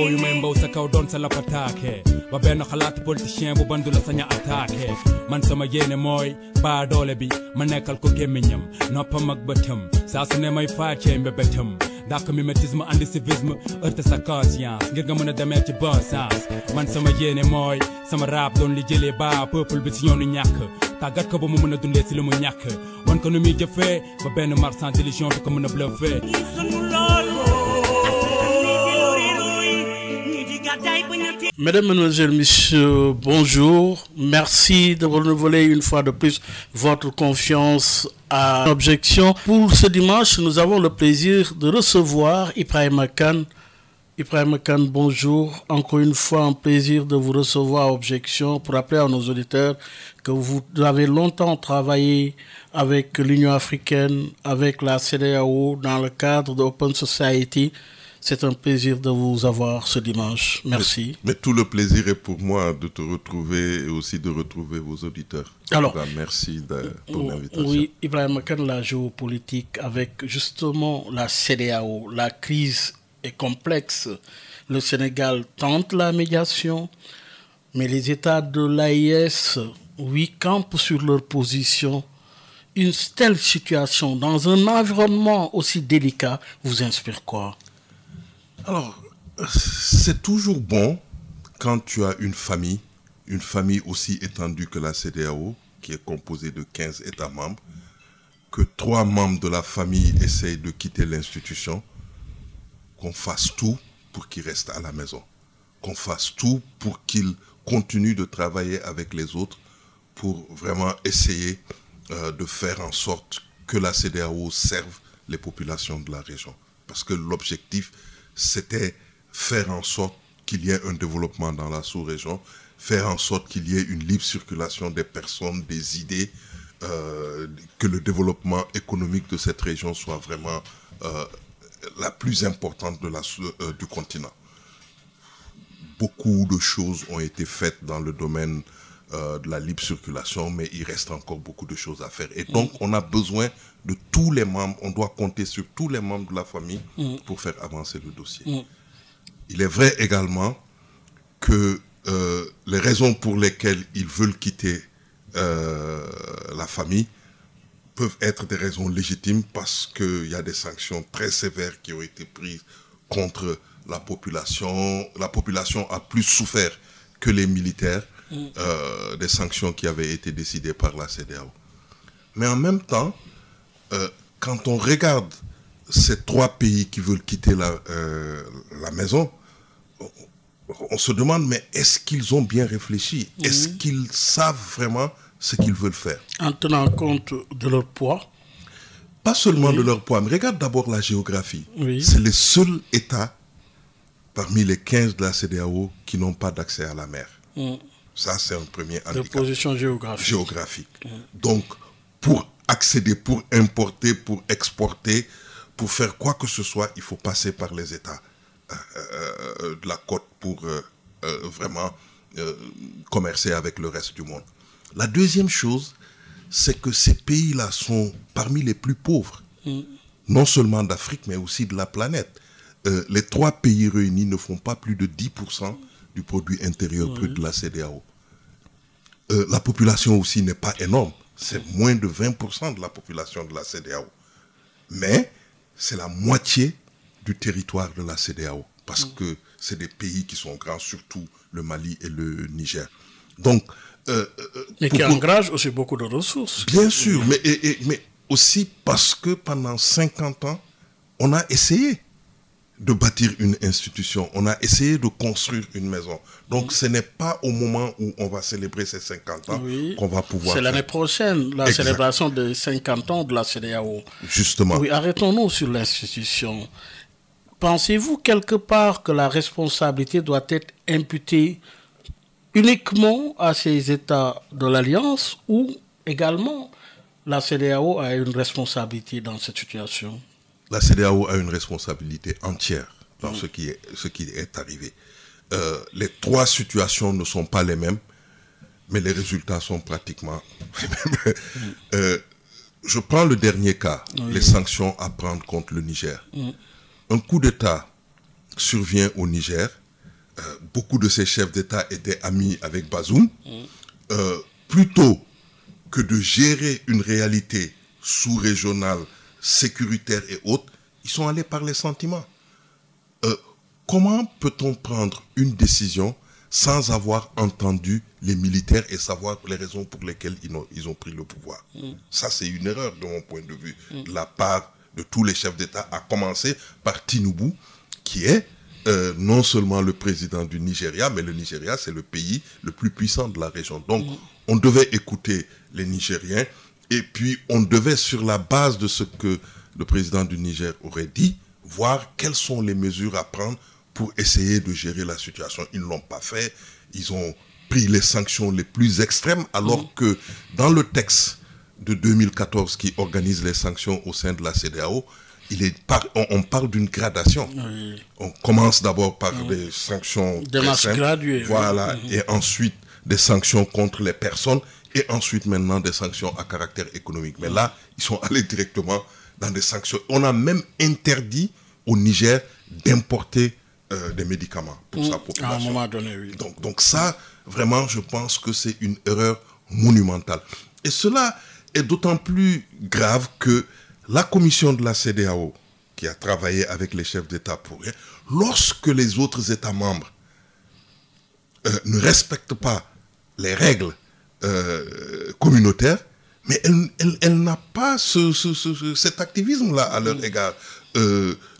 mbaw yu may mbaw sa kaw doon sa lapataake ba benn xalaat politicien bu bandu la saña attaqué man sama yéene mooy baa doole bi ma nekkal ko gémmiñam noppam ak bëtam saa su ne may faacee mbébétam dàq mimétisme andi civisme heurte sa conscience ngir nga mën a demee ci bon sens man sama yéene mooy sama rap doon li jëlee baa peuple bi si ñoonu ñàkk tàggat ko ba mu mën a dundee si li mu ñàkk wan ko nu muy jëfee ba benn marchand d'illusion du ko mën a bluffé. Mesdames, Mesdemoiselles, Messieurs, bonjour. Merci de renouveler une fois de plus votre confiance à l'objection. Pour ce dimanche, nous avons le plaisir de recevoir Ibrahima Kane. Ibrahima Kane, bonjour. Encore une fois, un plaisir de vous recevoir à objection pour rappeler à nos auditeurs que vous avez longtemps travaillé avec l'Union africaine, avec la CEDEAO dans le cadre de Open Society. C'est un plaisir de vous avoir ce dimanche. Merci. Mais tout le plaisir est pour moi de te retrouver et aussi de retrouver vos auditeurs. Alors, merci de ton invitation. Oui, Ibrahima Kane, la géopolitique avec justement la CEDEAO, la crise est complexe. Le Sénégal tente la médiation, mais les États de l'AIS, oui, campent sur leur position. Une telle situation dans un environnement aussi délicat vous inspire quoi? Alors, c'est toujours bon quand tu as une famille aussi étendue que la CEDEAO, qui est composée de 15 États membres, que 3 membres de la famille essayent de quitter l'institution, qu'on fasse tout pour qu'ils restent à la maison, qu'on fasse tout pour qu'ils continuent de travailler avec les autres pour vraiment essayer de faire en sorte que la CEDEAO serve les populations de la région. Parce que l'objectif, c'était faire en sorte qu'il y ait un développement dans la sous-région, faire en sorte qu'il y ait une libre circulation des personnes, des idées, que le développement économique de cette région soit vraiment la plus importante du continent. Beaucoup de choses ont été faites dans le domaine de la libre circulation, mais il reste encore beaucoup de choses à faire. Et donc, on a besoin de tous les membres, on doit compter sur tous les membres de la famille pour faire avancer le dossier. Il est vrai également que les raisons pour lesquelles ils veulent quitter la famille peuvent être des raisons légitimes parce qu'il y a des sanctions très sévères qui ont été prises contre la population. La population a plus souffert que les militaires des sanctions qui avaient été décidées par la CEDEAO. Mais en même temps, quand on regarde ces 3 pays qui veulent quitter la maison, on se demande, mais est-ce qu'ils ont bien réfléchi? Est-ce qu'ils savent vraiment ce qu'ils veulent faire? En tenant compte de leur poids? Pas seulement de leur poids, mais regarde d'abord la géographie. Oui. C'est les seuls États parmi les 15 de la CEDEAO qui n'ont pas d'accès à la mer. Ça, c'est un premier handicap. De position géographique. Donc, pour accéder, pour importer, pour exporter, pour faire quoi que ce soit, il faut passer par les États de la côte pour vraiment commercer avec le reste du monde. La deuxième chose, c'est que ces pays-là sont parmi les plus pauvres, non seulement d'Afrique, mais aussi de la planète. Les 3 pays réunis ne font pas plus de 10% du produit intérieur brut de la CEDEAO. La population aussi n'est pas énorme. C'est moins de 20% de la population de la CEDEAO. Mais c'est la moitié du territoire de la CEDEAO. Parce que c'est des pays qui sont grands, surtout le Mali et le Niger. Donc, mais qui engagent aussi beaucoup de ressources. Bien sûr, mais aussi parce que pendant 50 ans, on a essayé de bâtir une institution, on a essayé de construire une maison. Donc ce n'est pas au moment où on va célébrer ces 50 ans qu'on va pouvoir... C'est l'année prochaine, la célébration des 50 ans de la CEDEAO. Justement. Oui, arrêtons-nous sur l'institution. Pensez-vous quelque part que la responsabilité doit être imputée uniquement à ces États de l'Alliance ou également la CEDEAO a une responsabilité dans cette situation? La CEDEAO a une responsabilité entière dans ce qui est arrivé. Les 3 situations ne sont pas les mêmes, mais les résultats sont pratiquement les mêmes. Je prends le dernier cas, les sanctions à prendre contre le Niger. Un coup d'État survient au Niger beaucoup de ces chefs d'État étaient amis avec Bazoum. Plutôt que de gérer une réalité sous-régionale, sécuritaire et autres, ils sont allés par les sentiments. Comment peut-on prendre une décision sans avoir entendu les militaires et savoir les raisons pour lesquelles ils ont pris le pouvoir? Ça, c'est une erreur de mon point de vue, de la part de tous les chefs d'État, à commencer par Tinubu, qui est non seulement le président du Nigeria, mais le Nigeria, c'est le pays le plus puissant de la région. Donc, on devait écouter les Nigériens, et puis on devait, sur la base de ce que le président du Niger aurait dit, voir quelles sont les mesures à prendre pour essayer de gérer la situation. Ils ne l'ont pas fait. Ils ont pris les sanctions les plus extrêmes, alors que dans le texte de 2014 qui organise les sanctions au sein de la CEDEAO, on parle d'une gradation. Oui. On commence d'abord par des sanctions graduées. Voilà, et ensuite des sanctions contre les personnes, et ensuite maintenant des sanctions à caractère économique. Mais là, ils sont allés directement dans des sanctions. On a même interdit au Niger d'importer des médicaments pour sa population. À un moment donné, oui. Donc ça, vraiment, je pense que c'est une erreur monumentale. Et cela est d'autant plus grave que la commission de la CEDEAO, qui a travaillé avec les chefs d'État pour rien, lorsque les autres États membres ne respectent pas les règles communautaires, mais elle n'a pas cet activisme-là à leur égard.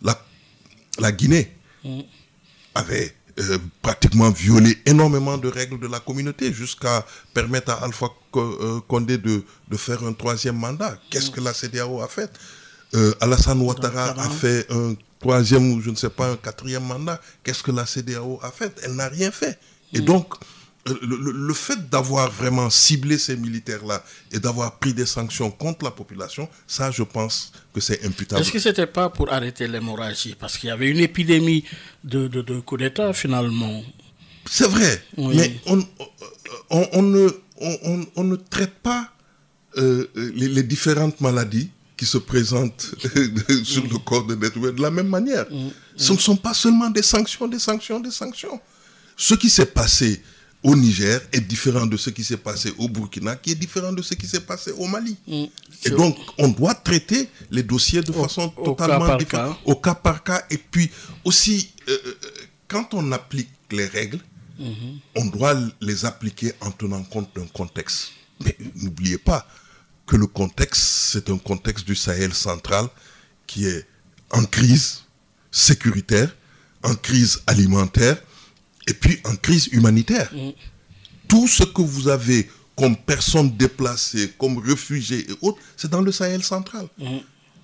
La Guinée avait pratiquement violé énormément de règles de la communauté jusqu'à permettre à Alpha Condé de faire un 3e mandat. Qu'est-ce que la CEDEAO a fait? Alassane Ouattara a fait un 3e ou je ne sais pas, un 4e mandat. Qu'est-ce que la CEDEAO a fait? Elle n'a rien fait. Et donc, le fait d'avoir vraiment ciblé ces militaires-là et d'avoir pris des sanctions contre la population, ça, je pense que c'est imputable. Est-ce que ce n'était pas pour arrêter l'hémorragie? Parce qu'il y avait une épidémie de coup d'État, finalement. C'est vrai, oui. Mais on ne traite pas les différentes maladies qui se présentent sur le corps de l'être humain de la même manière. Ce ne sont pas seulement des sanctions, des sanctions, des sanctions. Ce qui s'est passé au Niger est différent de ce qui s'est passé au Burkina, qui est différent de ce qui s'est passé au Mali. Et donc, on doit traiter les dossiers de façon totalement différente, au cas par cas. Et puis aussi, quand on applique les règles, on doit les appliquer en tenant compte d'un contexte. Mais n'oubliez pas que le contexte, c'est un contexte du Sahel central qui est en crise sécuritaire, en crise alimentaire, et puis en crise humanitaire. Tout ce que vous avez comme personnes déplacées, comme réfugiés et autres, c'est dans le Sahel central.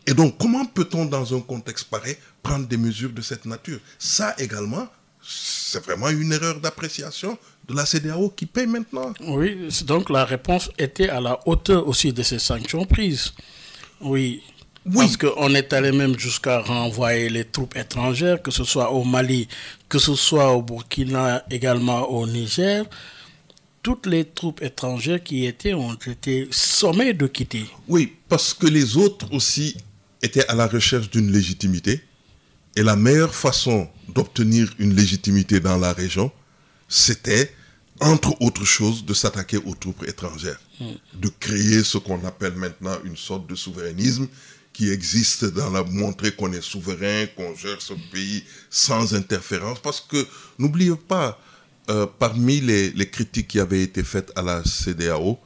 Et donc, comment peut-on, dans un contexte pareil, prendre des mesures de cette nature? Ça également, c'est vraiment une erreur d'appréciation de la CEDEAO qui paye maintenant. Oui, donc la réponse était à la hauteur aussi de ces sanctions prises. Oui. Parce qu'on est allé même jusqu'à renvoyer les troupes étrangères, que ce soit au Mali, que ce soit au Burkina, également au Niger. Toutes les troupes étrangères qui étaient ont été sommées de quitter. Oui, parce que les autres aussi étaient à la recherche d'une légitimité. Et la meilleure façon d'obtenir une légitimité dans la région, c'était, entre autres choses, de s'attaquer aux troupes étrangères. De créer ce qu'on appelle maintenant une sorte de souverainisme qui existe dans la montrer qu'on est souverain, qu'on gère ce pays sans interférence. Parce que, n'oubliez pas, parmi les critiques qui avaient été faites à la CEDEAO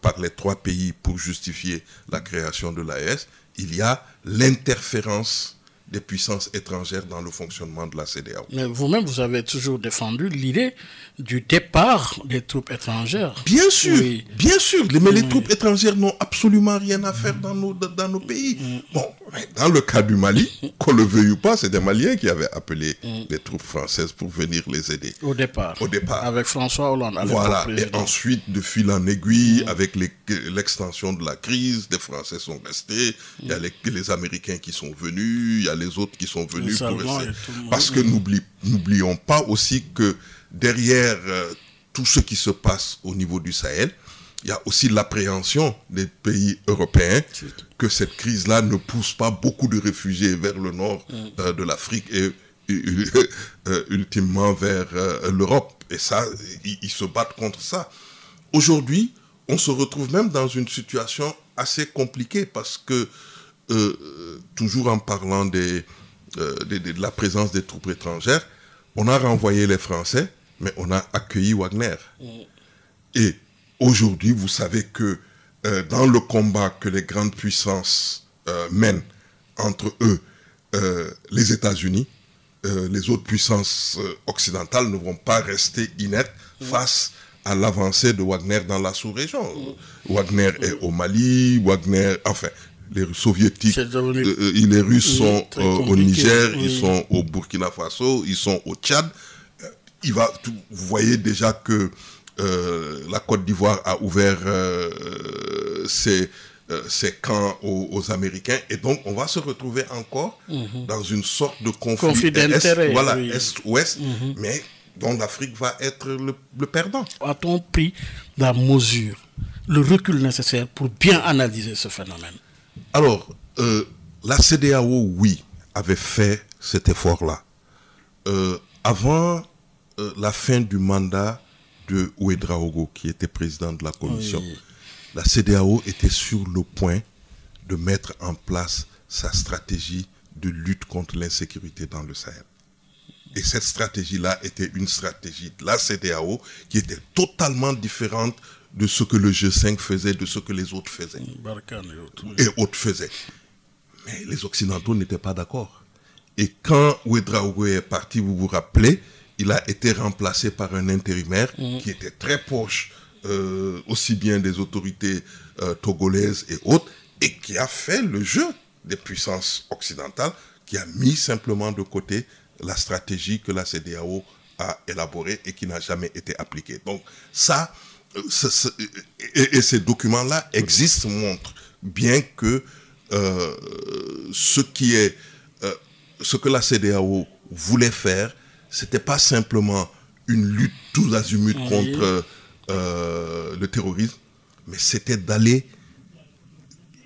par les 3 pays pour justifier la création de l'AES, il y a l'interférence des puissances étrangères dans le fonctionnement de la CEDEAO. Mais vous-même, vous avez toujours défendu l'idée du départ des troupes étrangères. Bien sûr, oui. Bien sûr. Mais les troupes étrangères n'ont absolument rien à faire dans nos pays. Bon, mais dans le cas du Mali, qu'on le veuille ou pas, c'est des Maliens qui avaient appelé les troupes françaises pour venir les aider. Au départ. Avec François Hollande. Voilà. Et ensuite, de fil en aiguille, avec l'extension de la crise, les Français sont restés. Il y a les Américains qui sont venus. Il y a les autres qui sont venus pour rester. Parce que n'oublions pas aussi que derrière tout ce qui se passe au niveau du Sahel, il y a aussi l'appréhension des pays européens que cette crise-là ne pousse pas beaucoup de réfugiés vers le nord de l'Afrique et ultimement vers l'Europe. Et ça, ils se battent contre ça. Aujourd'hui, on se retrouve même dans une situation assez compliquée parce que, toujours en parlant de la présence des troupes étrangères, on a renvoyé les Français, mais on a accueilli Wagner. Et aujourd'hui, vous savez que dans le combat que les grandes puissances mènent entre eux, les États-Unis, les autres puissances occidentales ne vont pas rester inertes face à l'avancée de Wagner dans la sous-région. Wagner est au Mali, Wagner, enfin, les soviétiques, les Russes sont au Niger, ils sont au Burkina Faso, ils sont au Tchad. Vous voyez déjà que la Côte d'Ivoire a ouvert ses camps aux Américains, et donc on va se retrouver encore dans une sorte de conflit d'intérêt, voilà, Est-Ouest, mais dont l'Afrique va être le perdant. A-t-on pris la mesure, le recul nécessaire pour bien analyser ce phénomène? Alors, la CEDEAO, oui, avait fait cet effort-là. Avant la fin du mandat de Ouédraogo, qui était président de la Commission, la CEDEAO était sur le point de mettre en place sa stratégie de lutte contre l'insécurité dans le Sahel. Et cette stratégie-là était une stratégie de la CEDEAO qui était totalement différente de ce que le G5 faisait, de ce que les autres faisaient. Et autres faisaient. Mais les Occidentaux n'étaient pas d'accord. Et quand Ouédraogo est parti, vous vous rappelez, il a été remplacé par un intérimaire qui était très proche aussi bien des autorités togolaises et autres, et qui a fait le jeu des puissances occidentales, qui a mis simplement de côté la stratégie que la CEDEAO a élaborée et qui n'a jamais été appliquée. Donc ça, et ces documents-là existent, montrent bien que ce que la CEDEAO voulait faire, c'était pas simplement une lutte tous azimuts contre le terrorisme, mais c'était d'aller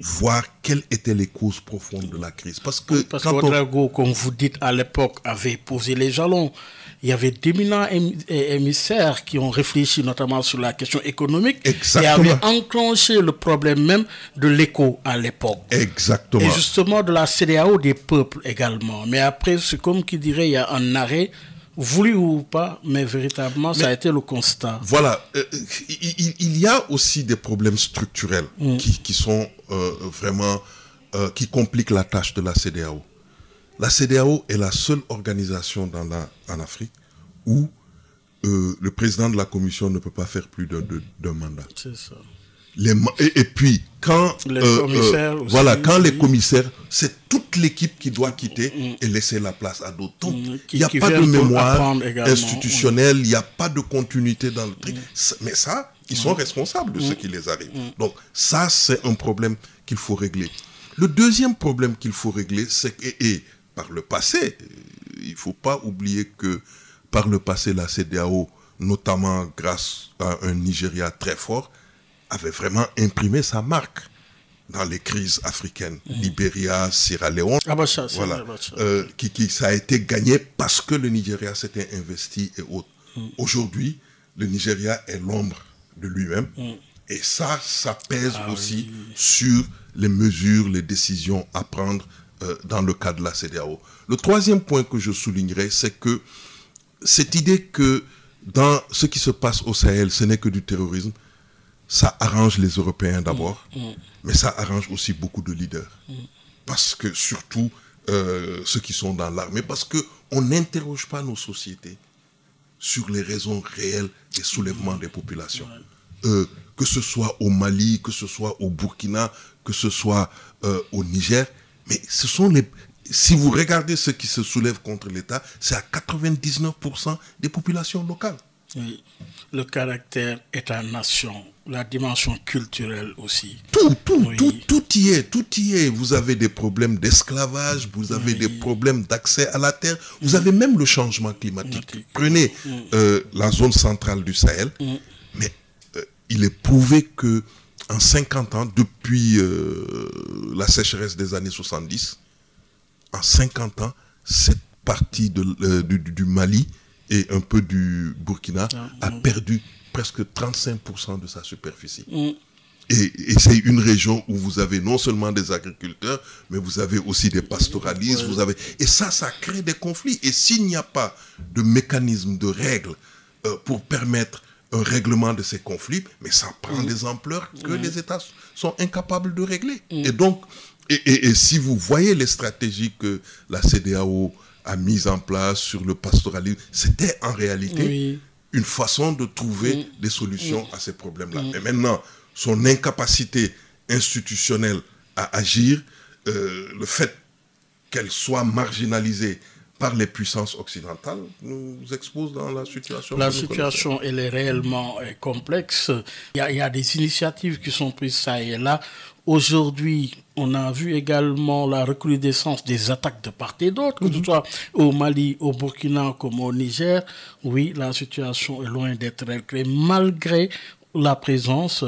voir quelles étaient les causes profondes de la crise. Parce que Ouédraogo, comme vous dites, à l'époque, avait posé les jalons. Il y avait d'éminents émissaires qui ont réfléchi notamment sur la question économique. Exactement. Et avaient enclenché le problème même de l'éco à l'époque. Exactement. Et justement de la CEDEAO des peuples également. Mais après, c'est comme qui dirait, il y a un arrêt, voulu ou pas, mais véritablement, ça a été le constat. Voilà. Il y a aussi des problèmes structurels qui sont vraiment, qui compliquent la tâche de la CEDEAO. La CEDEAO est la seule organisation en Afrique où le président de la commission ne peut pas faire plus d'un mandat. C'est ça. Et puis, quand les commissaires aussi, voilà, quand les commissaires, c'est toute l'équipe qui doit quitter et laisser la place à d'autres. Donc, il n'y a pas de mémoire institutionnelle, il n'y a pas de continuité dans le truc. Mais ça, ils sont responsables de ce qui les arrive. Donc, ça, c'est un problème qu'il faut régler. Le deuxième problème qu'il faut régler, c'est que, et par le passé, il ne faut pas oublier que par le passé, la CEDEAO, notamment grâce à un Nigeria très fort, avait vraiment imprimé sa marque dans les crises africaines, Libéria, Sierra Leone, voilà, ça a été gagné parce que le Nigeria s'était investi et autres. Aujourd'hui, le Nigeria est l'ombre de lui-même et ça pèse aussi sur les mesures, les décisions à prendre dans le cadre de la CEDEAO. Le troisième point que je soulignerai, c'est que cette idée que dans ce qui se passe au Sahel, ce n'est que du terrorisme, ça arrange les Européens d'abord, mais ça arrange aussi beaucoup de leaders. Parce que surtout ceux qui sont dans l'armée, parce qu'on n'interroge pas nos sociétés sur les raisons réelles des soulèvements des populations. Que ce soit au Mali, que ce soit au Burkina, que ce soit au Niger, mais ce sont les... Si vous regardez ceux qui se soulèvent contre l'État, c'est à 99% des populations locales. Oui. Le caractère État-nation, la dimension culturelle aussi. Tout y est. Vous avez des problèmes d'esclavage, vous avez des problèmes d'accès à la terre, vous avez même le changement climatique. Prenez la zone centrale du Sahel, mais il est prouvé que en 50 ans, depuis la sécheresse des années 70, en 50 ans, cette partie du Mali et un peu du Burkina a perdu presque 35% de sa superficie. Et c'est une région où vous avez non seulement des agriculteurs, mais vous avez aussi des pastoralistes, et ça crée des conflits. Et s'il n'y a pas de mécanisme, de règles pour permettre un règlement de ces conflits, mais ça prend des ampleurs que les États sont incapables de régler. Et donc, et si vous voyez les stratégies que la CEDEAO a mises en place sur le pastoralisme, c'était en réalité une façon de trouver des solutions à ces problèmes-là. Mais maintenant, son incapacité institutionnelle à agir, le fait qu'elle soit marginalisée par les puissances occidentales, nous expose dans la situation. La situation, elle est réellement complexe. Il y a des initiatives qui sont prises ça et là. Aujourd'hui, on a vu également la recrudescence des attaques de part et d'autre, que ce soit au Mali, au Burkina comme au Niger. Oui, la situation est loin d'être réglée, malgré la présence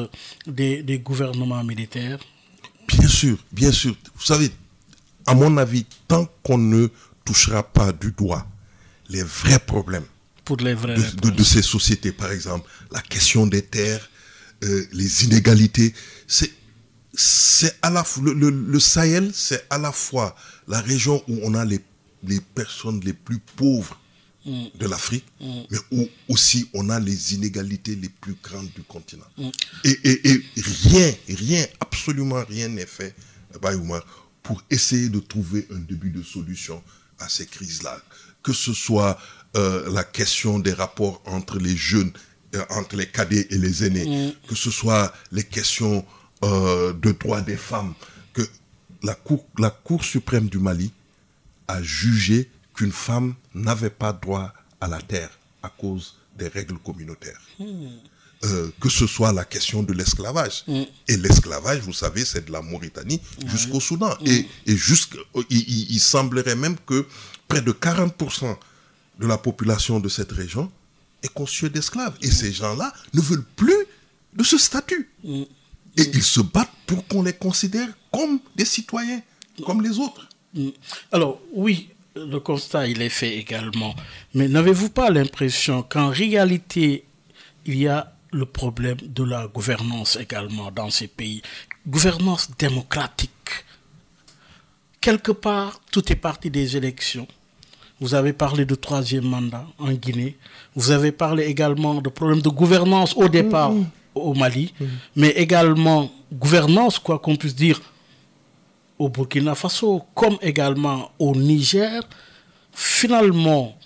des gouvernements militaires. Bien sûr, bien sûr. Vous savez, à mon avis, tant qu'on ne touchera pas du doigt les vrais problèmes de ces sociétés, par exemple, la question des terres, les inégalités, c'est à la fois, le Sahel, c'est à la fois la région où on a les personnes les plus pauvres de l'Afrique, mais où aussi on a les inégalités les plus grandes du continent. Et rien, absolument rien n'est fait, Bayoumar, pour essayer de trouver un début de solution à ces crises-là. Que ce soit la question des rapports entre les jeunes, entre les cadets et les aînés, que ce soit les questions de droits des femmes, que la Cour suprême du Mali a jugé qu'une femme n'avait pas droit à la terre à cause des règles communautaires. Que ce soit la question de l'esclavage. Et l'esclavage, vous savez, c'est de la Mauritanie jusqu'au Soudan. Il semblerait même que près de 40% de la population de cette région est constituée d'esclaves. Et ces gens-là ne veulent plus de ce statut. Et ils se battent pour qu'on les considère comme des citoyens, comme les autres. Alors, oui, le constat, il est fait également. Mais n'avez-vous pas l'impression qu'en réalité, il y a le problème de la gouvernance également dans ces pays? Gouvernance démocratique. Quelque part, tout est parti des élections. Vous avez parlé de troisième mandat en Guinée. Vous avez parlé également de problèmes de gouvernance au départ au Mali, mais également gouvernance, quoi qu'on puisse dire, au Burkina Faso, comme également au Niger. Finalement,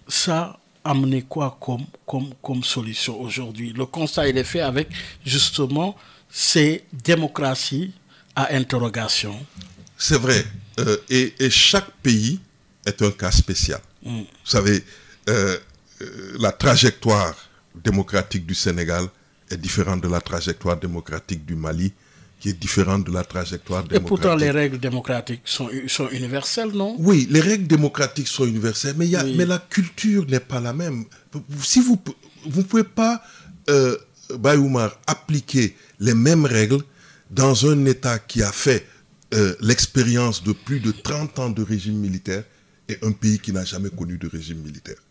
ça a amené quoi comme solution aujourd'hui? Le constat, il est fait avec justement ces démocraties à interrogation. C'est vrai. Et chaque pays est un cas spécial. Vous savez, la trajectoire démocratique du Sénégal est différente de la trajectoire démocratique du Mali, qui est différente de la trajectoire démocratique. Et pourtant, les règles démocratiques sont universelles, non? Oui, les règles démocratiques sont universelles, mais, mais la culture n'est pas la même. Si vous ne pouvez pas, Bayoumar, appliquer les mêmes règles dans un État qui a fait l'expérience de plus de 30 ans de régime militaire et un pays qui n'a jamais connu de régime militaire.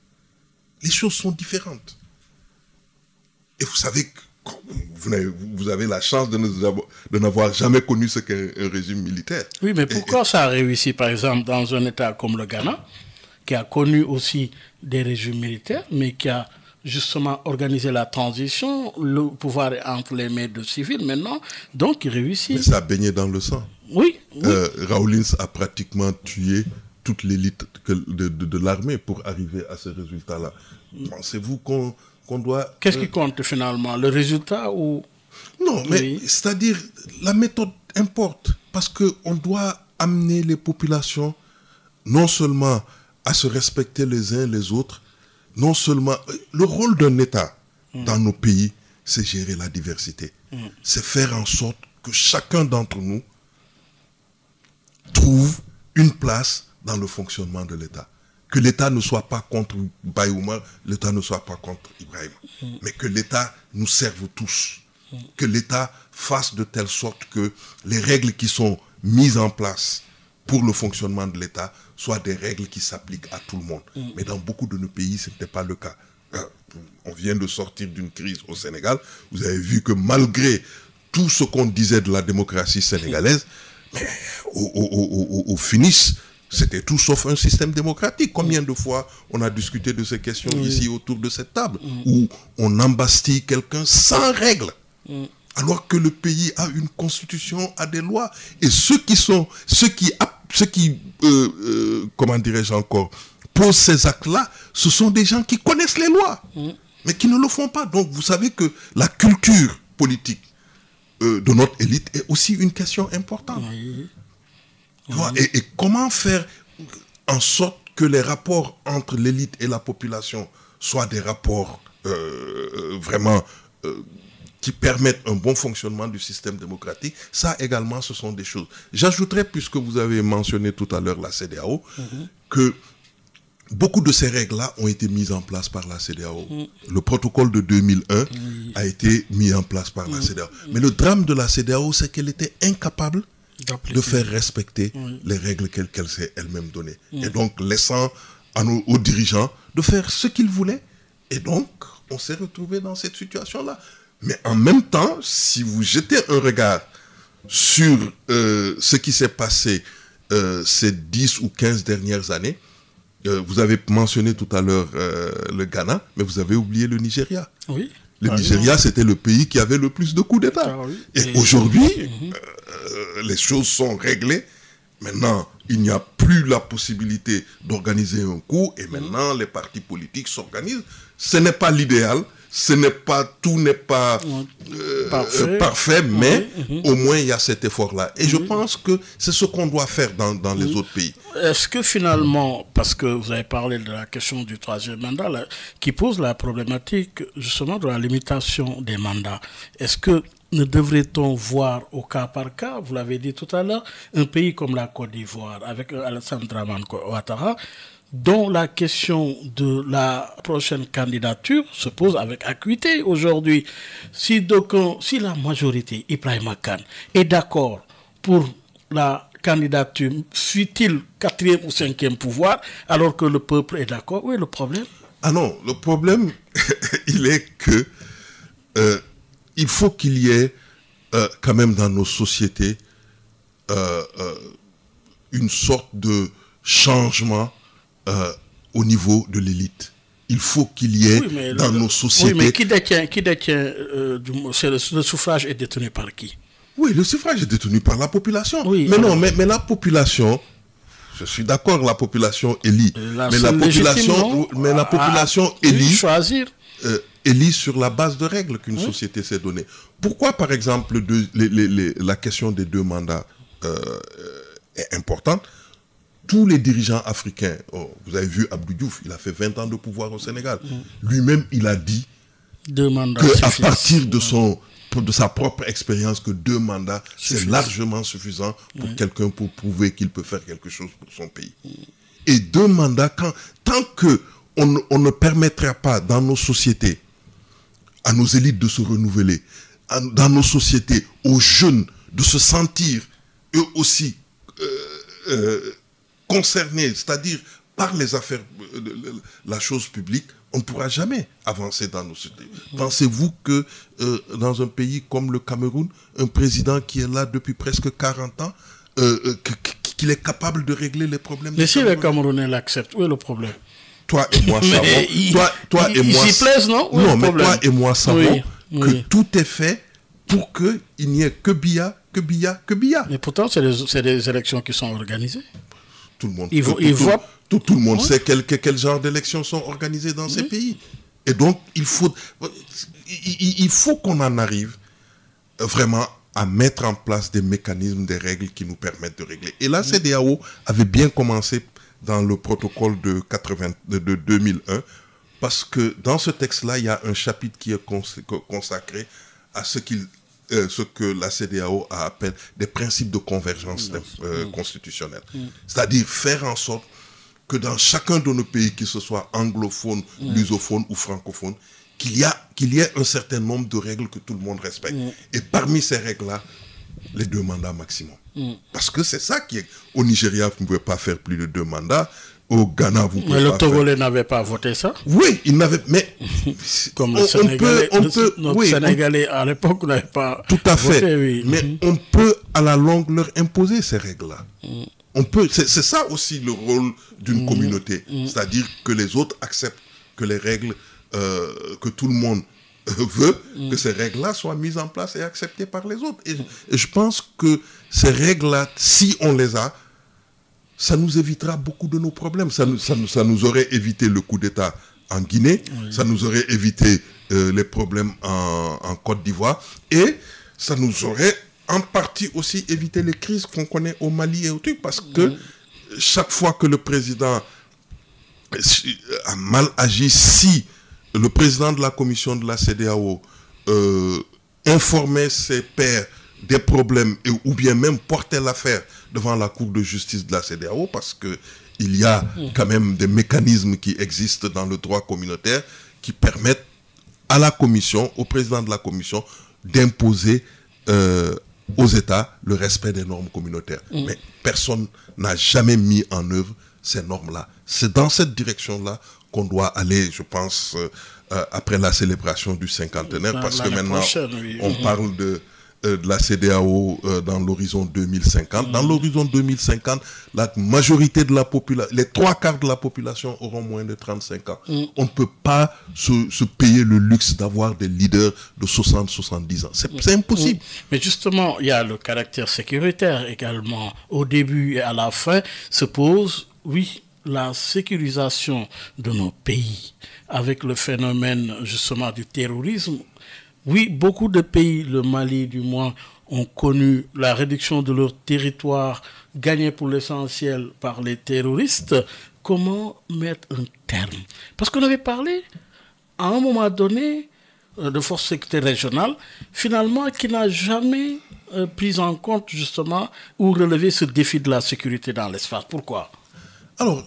Les choses sont différentes. Et vous savez que vous avez la chance de n'avoir jamais connu ce qu'est un régime militaire. Oui, mais pourquoi ça a réussi, par exemple, dans un État comme le Ghana, qui a connu aussi des régimes militaires, mais qui a justement organisé la transition, le pouvoir est entre les mains de civils maintenant, donc il réussit. Mais ça a baigné dans le sang. Oui. Rawlins a pratiquement tué toute l'élite de l'armée pour arriver à ce résultat-là. Pensez-vous qu'on doit... Qu'est-ce qui compte finalement, le résultat ou... Non, mais c'est-à-dire, la méthode importe, parce qu'on doit amener les populations non seulement à se respecter les uns les autres, non seulement... Le rôle d'un État dans nos pays, c'est gérer la diversité. C'est faire en sorte que chacun d'entre nous trouve une place dans le fonctionnement de l'État. Que l'État ne soit pas contre Bayoumar, l'État ne soit pas contre Ibrahim, mais que l'État nous serve tous. Que l'État fasse de telle sorte que les règles qui sont mises en place pour le fonctionnement de l'État soient des règles qui s'appliquent à tout le monde. Mais dans beaucoup de nos pays, ce n'était pas le cas. On vient de sortir d'une crise au Sénégal. Vous avez vu que malgré tout ce qu'on disait de la démocratie sénégalaise, mais au finish, c'était tout sauf un système démocratique. Combien de fois on a discuté de ces questions ici autour de cette table, où on embastille quelqu'un sans règles, alors que le pays a une constitution, a des lois. Et ceux qui comment dirais-je encore, posent ces actes-là, ce sont des gens qui connaissent les lois, mais qui ne le font pas. Donc vous savez que la culture politique de notre élite est aussi une question importante. Et comment faire en sorte que les rapports entre l'élite et la population soient des rapports vraiment qui permettent un bon fonctionnement du système démocratique, ça également, ce sont des choses. J'ajouterais, puisque vous avez mentionné tout à l'heure la CEDEAO, que beaucoup de ces règles-là ont été mises en place par la CEDEAO. Le protocole de 2001 a été mis en place par la CEDEAO. Mais le drame de la CEDEAO, c'est qu'elle était incapable de faire respecter les règles qu'elle s'est elle-même données. Et donc, laissant aux dirigeants de faire ce qu'ils voulaient. Et donc, on s'est retrouvé dans cette situation-là. Mais en même temps, si vous jetez un regard sur ce qui s'est passé ces 10 ou 15 dernières années, vous avez mentionné tout à l'heure le Ghana, mais vous avez oublié le Nigeria. Oui. Le Nigeria, c'était le pays qui avait le plus de coups d'État. Et aujourd'hui, les choses sont réglées. Maintenant, il n'y a plus la possibilité d'organiser un coup. Et maintenant, les partis politiques s'organisent. Ce n'est pas l'idéal. Tout n'est pas parfait, mais au moins il y a cet effort-là. Et je pense que c'est ce qu'on doit faire dans les autres pays. Est-ce que finalement, parce que vous avez parlé de la question du troisième mandat, là, qui pose la problématique justement de la limitation des mandats, est-ce que ne devrait-on voir au cas par cas, vous l'avez dit tout à l'heure, un pays comme la Côte d'Ivoire, avec Alassane Dramane Ouattara, dont la question de la prochaine candidature se pose avec acuité aujourd'hui. Si la majorité, Ibrahima Kane, est d'accord pour la candidature, fut-il 4e ou 5e pouvoir, alors que le peuple est d'accord, où est le problème? Ah non, le problème, il est que il faut qu'il y ait quand même dans nos sociétés une sorte de changement au niveau de l'élite. Il faut qu'il y ait dans nos sociétés... Oui, mais qui détient le suffrage est détenu par qui? Oui, le suffrage est détenu par la population. Oui, mais non, mais la population... Je suis d'accord, la population élit. Mais la population élit... choisir. Élit sur la base de règles qu'une société s'est donnée. Pourquoi, par exemple, la question des 2 mandats est importante? Tous les dirigeants africains, vous avez vu Abdou Diouf, il a fait 20 ans de pouvoir au Sénégal. Lui-même, il a dit qu'à partir de sa propre expérience, que 2 mandats, c'est largement suffisant pour quelqu'un pour prouver qu'il peut faire quelque chose pour son pays. Et 2 mandats, tant qu'on ne permettra pas dans nos sociétés à nos élites de se renouveler, dans nos sociétés, aux jeunes de se sentir eux aussi concernés, c'est-à-dire par les affaires, la chose publique, on ne pourra jamais avancer dans nos sociétés. Pensez-vous que dans un pays comme le Cameroun, un président qui est là depuis presque 40 ans, qu'il est capable de régler les problèmes? Mais si les Camerounais l'acceptent, où est le problème? Toi et moi savons. Toi et moi. Ils s'y plaisent, non? Non, mais toi et moi savons que tout est fait pour qu'il n'y ait que Biya. Mais pourtant, c'est des élections qui sont organisées. Tout le monde. Tout le monde sait quel genre d'élections sont organisées dans ces pays. Et donc, il faut qu'on en arrive vraiment à mettre en place des mécanismes, des règles qui nous permettent de régler. Et la CEDEAO avait bien commencé dans le protocole de 2001, parce que dans ce texte-là, il y a un chapitre qui est consacré à ce que la CEDEAO appelle des principes de convergence constitutionnelle. C'est-à-dire faire en sorte que dans chacun de nos pays, que ce soit anglophone, lusophone ou francophone, qu'il y ait un certain nombre de règles que tout le monde respecte. Et parmi ces règles-là, les 2 mandats maximum. Parce que c'est ça qui est... Au Nigeria, vous ne pouvez pas faire plus de 2 mandats. Au Ghana, vous pouvez mais pas le Togolais n'avait pas voté ça. Oui, il n'avait... Mais... Comme le Sénégalais, notre oui, Sénégalais à l'époque n'avait pas tout à fait. voté, oui. Mais on peut à la longue leur imposer ces règles-là. On peut... C'est ça aussi le rôle d'une communauté. C'est-à-dire que les autres acceptent que les règles que tout le monde veut, que ces règles-là soient mises en place et acceptées par les autres. Et je pense que ces règles-là, si on les a, ça nous évitera beaucoup de nos problèmes. Ça nous aurait évité le coup d'État en Guinée, ça nous aurait évité les problèmes en Côte d'Ivoire, et ça nous aurait en partie aussi évité les crises qu'on connaît au Mali et au truc, parce que chaque fois que le président a mal agi, si le président de la commission de la CEDEAO informait ses pairs des problèmes ou bien même portait l'affaire devant la Cour de justice de la CEDEAO, parce qu'il y a quand même des mécanismes qui existent dans le droit communautaire qui permettent à la commission, au président de la commission, d'imposer aux États le respect des normes communautaires. Mais personne n'a jamais mis en œuvre ces normes-là. C'est dans cette direction-là qu'on doit aller, je pense, après la célébration du cinquantenaire, parce que maintenant, on parle de la CEDEAO dans l'horizon 2050. Dans l'horizon 2050, la majorité de la population, les 3/4 de la population auront moins de 35 ans. On ne peut pas se payer le luxe d'avoir des leaders de 60-70 ans. C'est impossible. Mais justement, il y a le caractère sécuritaire également. Au début et à la fin se pose, oui, la sécurisation de nos pays avec le phénomène justement du terrorisme. Oui, beaucoup de pays, le Mali du moins, ont connu la réduction de leur territoire gagné pour l'essentiel par les terroristes. Comment mettre un terme? Parce qu'on avait parlé à un moment donné de force sécurité régionale, finalement, qui n'a jamais pris en compte justement ou relevé ce défi de la sécurité dans l'espace. Pourquoi? Alors,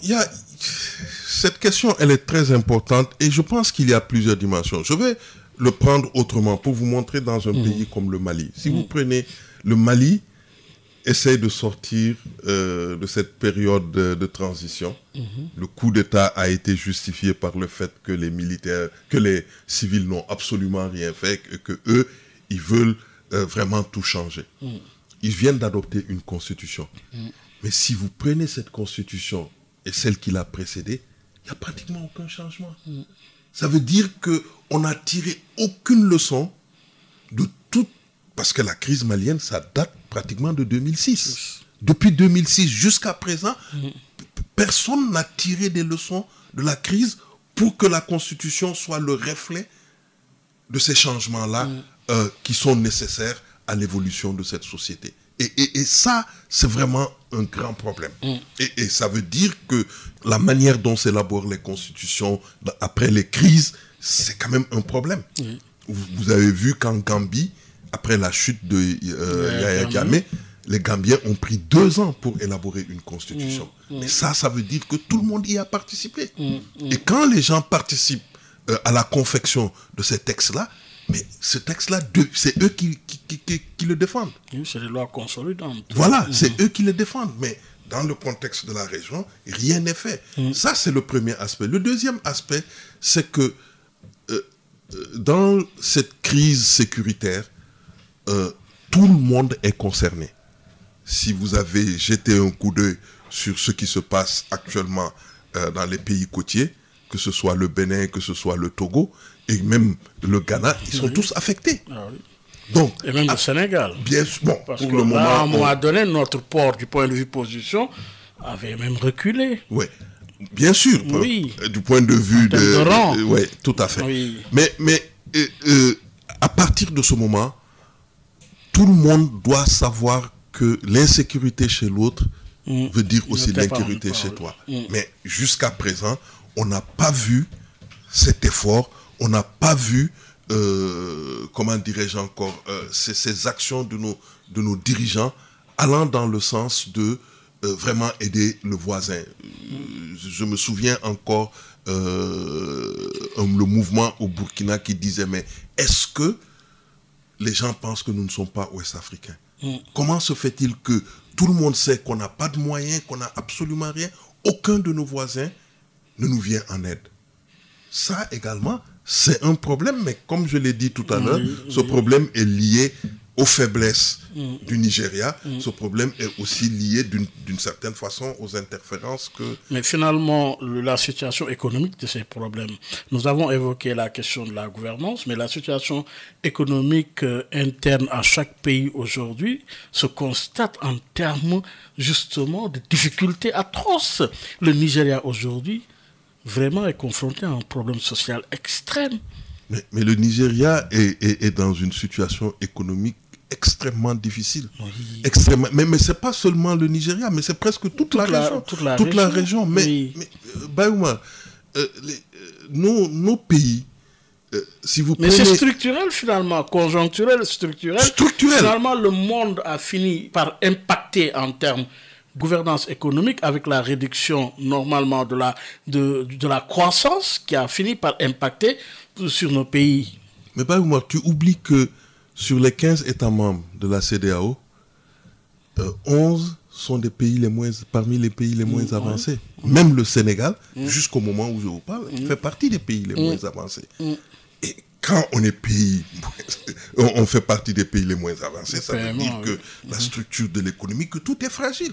cette question, elle est très importante et je pense qu'il y a plusieurs dimensions. Je vais le prendre autrement pour vous montrer dans un pays comme le Mali. Si vous prenez le Mali, essaye de sortir de cette période de transition. Le coup d'État a été justifié par le fait que les militaires, que les civils n'ont absolument rien fait et que eux, ils veulent vraiment tout changer. Ils viennent d'adopter une constitution. Mais si vous prenez cette constitution et celle qui l'a précédée, il n'y a pratiquement aucun changement. Ça veut dire qu'on n'a tiré aucune leçon de tout, parce que la crise malienne, ça date pratiquement de 2006. Depuis 2006 jusqu'à présent, personne n'a tiré des leçons de la crise pour que la Constitution soit le reflet de ces changements-là qui sont nécessaires à l'évolution de cette société. Et ça, c'est vraiment un grand problème. Et ça veut dire que la manière dont s'élaborent les constitutions après les crises, c'est quand même un problème. Vous avez vu qu'en Gambie, après la chute de Yahya Jammeh, les Gambiens ont pris 2 ans pour élaborer une constitution. Mais ça veut dire que tout le monde y a participé. Et quand les gens participent à la confection de ces textes-là, mais ce texte-là, c'est eux qui le défendent. C'est des lois consolidantes. Voilà, c'est eux qui le défendent. Mais dans le contexte de la région, rien n'est fait. Ça, c'est le premier aspect. Le deuxième aspect, c'est que dans cette crise sécuritaire, tout le monde est concerné. Si vous avez jeté un coup d'œil sur ce qui se passe actuellement dans les pays côtiers, que ce soit le Bénin, que ce soit le Togo, et même le Ghana, ils sont tous affectés. Donc, et même le Sénégal. Bien sûr, bon, parce pour que le moment, à un moment donné, notre port, du point de vue position, avait même reculé. Oui, bien sûr. Oui. Du point de vue de rang. Oui, tout à fait. Oui. Mais à partir de ce moment, tout le monde doit savoir que l'insécurité chez l'autre veut dire aussi l'insécurité chez toi. Mais jusqu'à présent, on n'a pas vu cet effort, on n'a pas vu, comment dirais-je encore, ces actions de nos dirigeants allant dans le sens de vraiment aider le voisin. Je me souviens encore le mouvement au Burkina qui disait, mais est-ce que les gens pensent que nous ne sommes pas ouest-africains? Comment se fait-il que tout le monde sait qu'on n'a pas de moyens, qu'on n'a absolument rien, aucun de nos voisins ne nous vient en aide? Ça également, c'est un problème, mais comme je l'ai dit tout à l'heure, ce problème est lié aux faiblesses du Nigeria. Ce problème est aussi lié d'une certaine façon aux interférences que... Mais finalement, la situation économique de ces problèmes, nous avons évoqué la question de la gouvernance, mais la situation économique interne à chaque pays aujourd'hui se constate en termes justement de difficultés atroces. Le Nigeria aujourd'hui vraiment est confronté à un problème social extrême. Mais le Nigeria est dans une situation économique extrêmement difficile. Oui. Extrêmement, mais ce n'est pas seulement le Nigeria, mais c'est presque toute la région. Mais Bayouma, nos pays, si vous prenez... Mais c'est structurel finalement, conjoncturel, structurel. Finalement, le monde a fini par impacter en termes gouvernance économique avec la réduction normalement de la croissance qui a fini par impacter sur nos pays. Mais Bayouma, tu oublies que sur les 15 États membres de la CEDEAO, 11 sont parmi les pays les moins avancés. Même le Sénégal, jusqu'au moment où je vous parle, fait partie des pays les moins avancés. Et quand on fait partie des pays les moins avancés, ça veut dire que la structure de l'économie, que tout est fragile.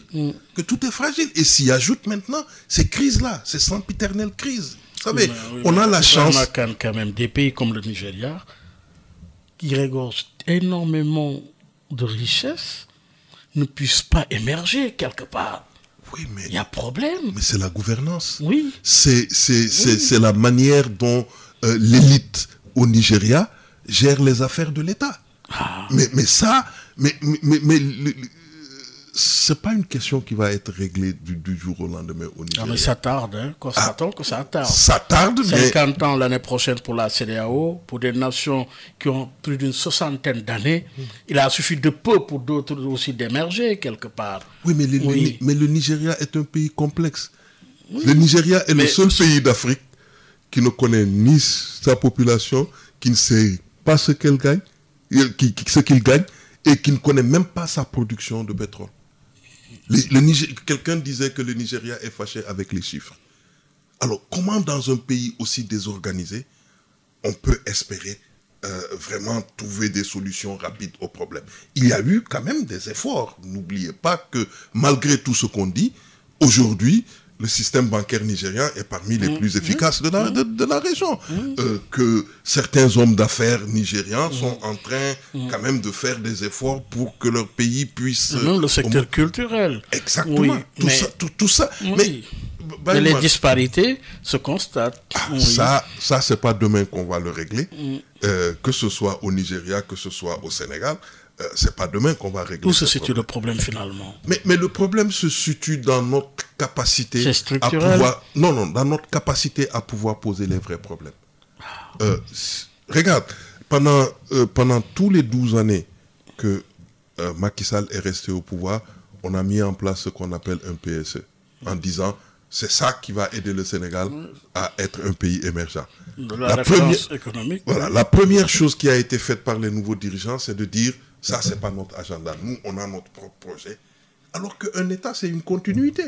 Que tout est fragile. Et s'y ajoute maintenant ces crises-là, ces sempiternelles crises. Vous savez, on a la chance... On a quand même des pays comme le Nigeria qui regorgent énormément de richesses, ne puissent pas émerger quelque part. Oui, mais... Il y a problème. Mais c'est la gouvernance. Oui. C'est la manière dont l'élite au Nigeria gère les affaires de l'État. Mais ça... c'est pas une question qui va être réglée du jour au lendemain au Nigeria. Mais ça tarde, hein. Constatons que ça tarde. Ça tarde, 50 ans l'année prochaine pour la CEDEAO, pour des nations qui ont plus d'une 60aine d'années. Il a suffi de peu pour d'autres aussi d'émerger quelque part. Oui, mais le Nigeria est un pays complexe. Le Nigeria est le seul pays d'Afrique qui ne connaît ni sa population, qui ne sait pas ce qu'elle gagne, ce qu'il gagne, et qui ne connaît même pas sa production de pétrole. Quelqu'un disait que le Nigeria est fâché avec les chiffres. Alors, comment dans un pays aussi désorganisé, on peut espérer vraiment trouver des solutions rapides aux problèmes? Il y a eu quand même des efforts. N'oubliez pas que malgré tout ce qu'on dit, aujourd'hui, le système bancaire nigérien est parmi les plus efficaces de la région. Que certains hommes d'affaires nigériens sont en train quand même de faire des efforts pour que leur pays puisse... Même le secteur culturel. Exactement. Oui, tout ça. Oui. Mais les disparités se constatent. Ça, c'est pas demain qu'on va le régler. Que ce soit au Nigeria, que ce soit au Sénégal. C'est pas demain qu'on va régler. Où se situe le problème finalement? Mais le problème se situe dans notre capacité à pouvoir... Non, dans notre capacité à pouvoir poser les vrais problèmes. Regarde, pendant tous les 12 années que Macky Sall est resté au pouvoir, on a mis en place ce qu'on appelle un PSE, en disant c'est ça qui va aider le Sénégal à être un pays émergent. La référence économique. Voilà, la première chose qui a été faite par les nouveaux dirigeants, c'est de dire ça, c'est pas notre agenda. Nous, on a notre propre projet. Alors qu'un État, c'est une continuité.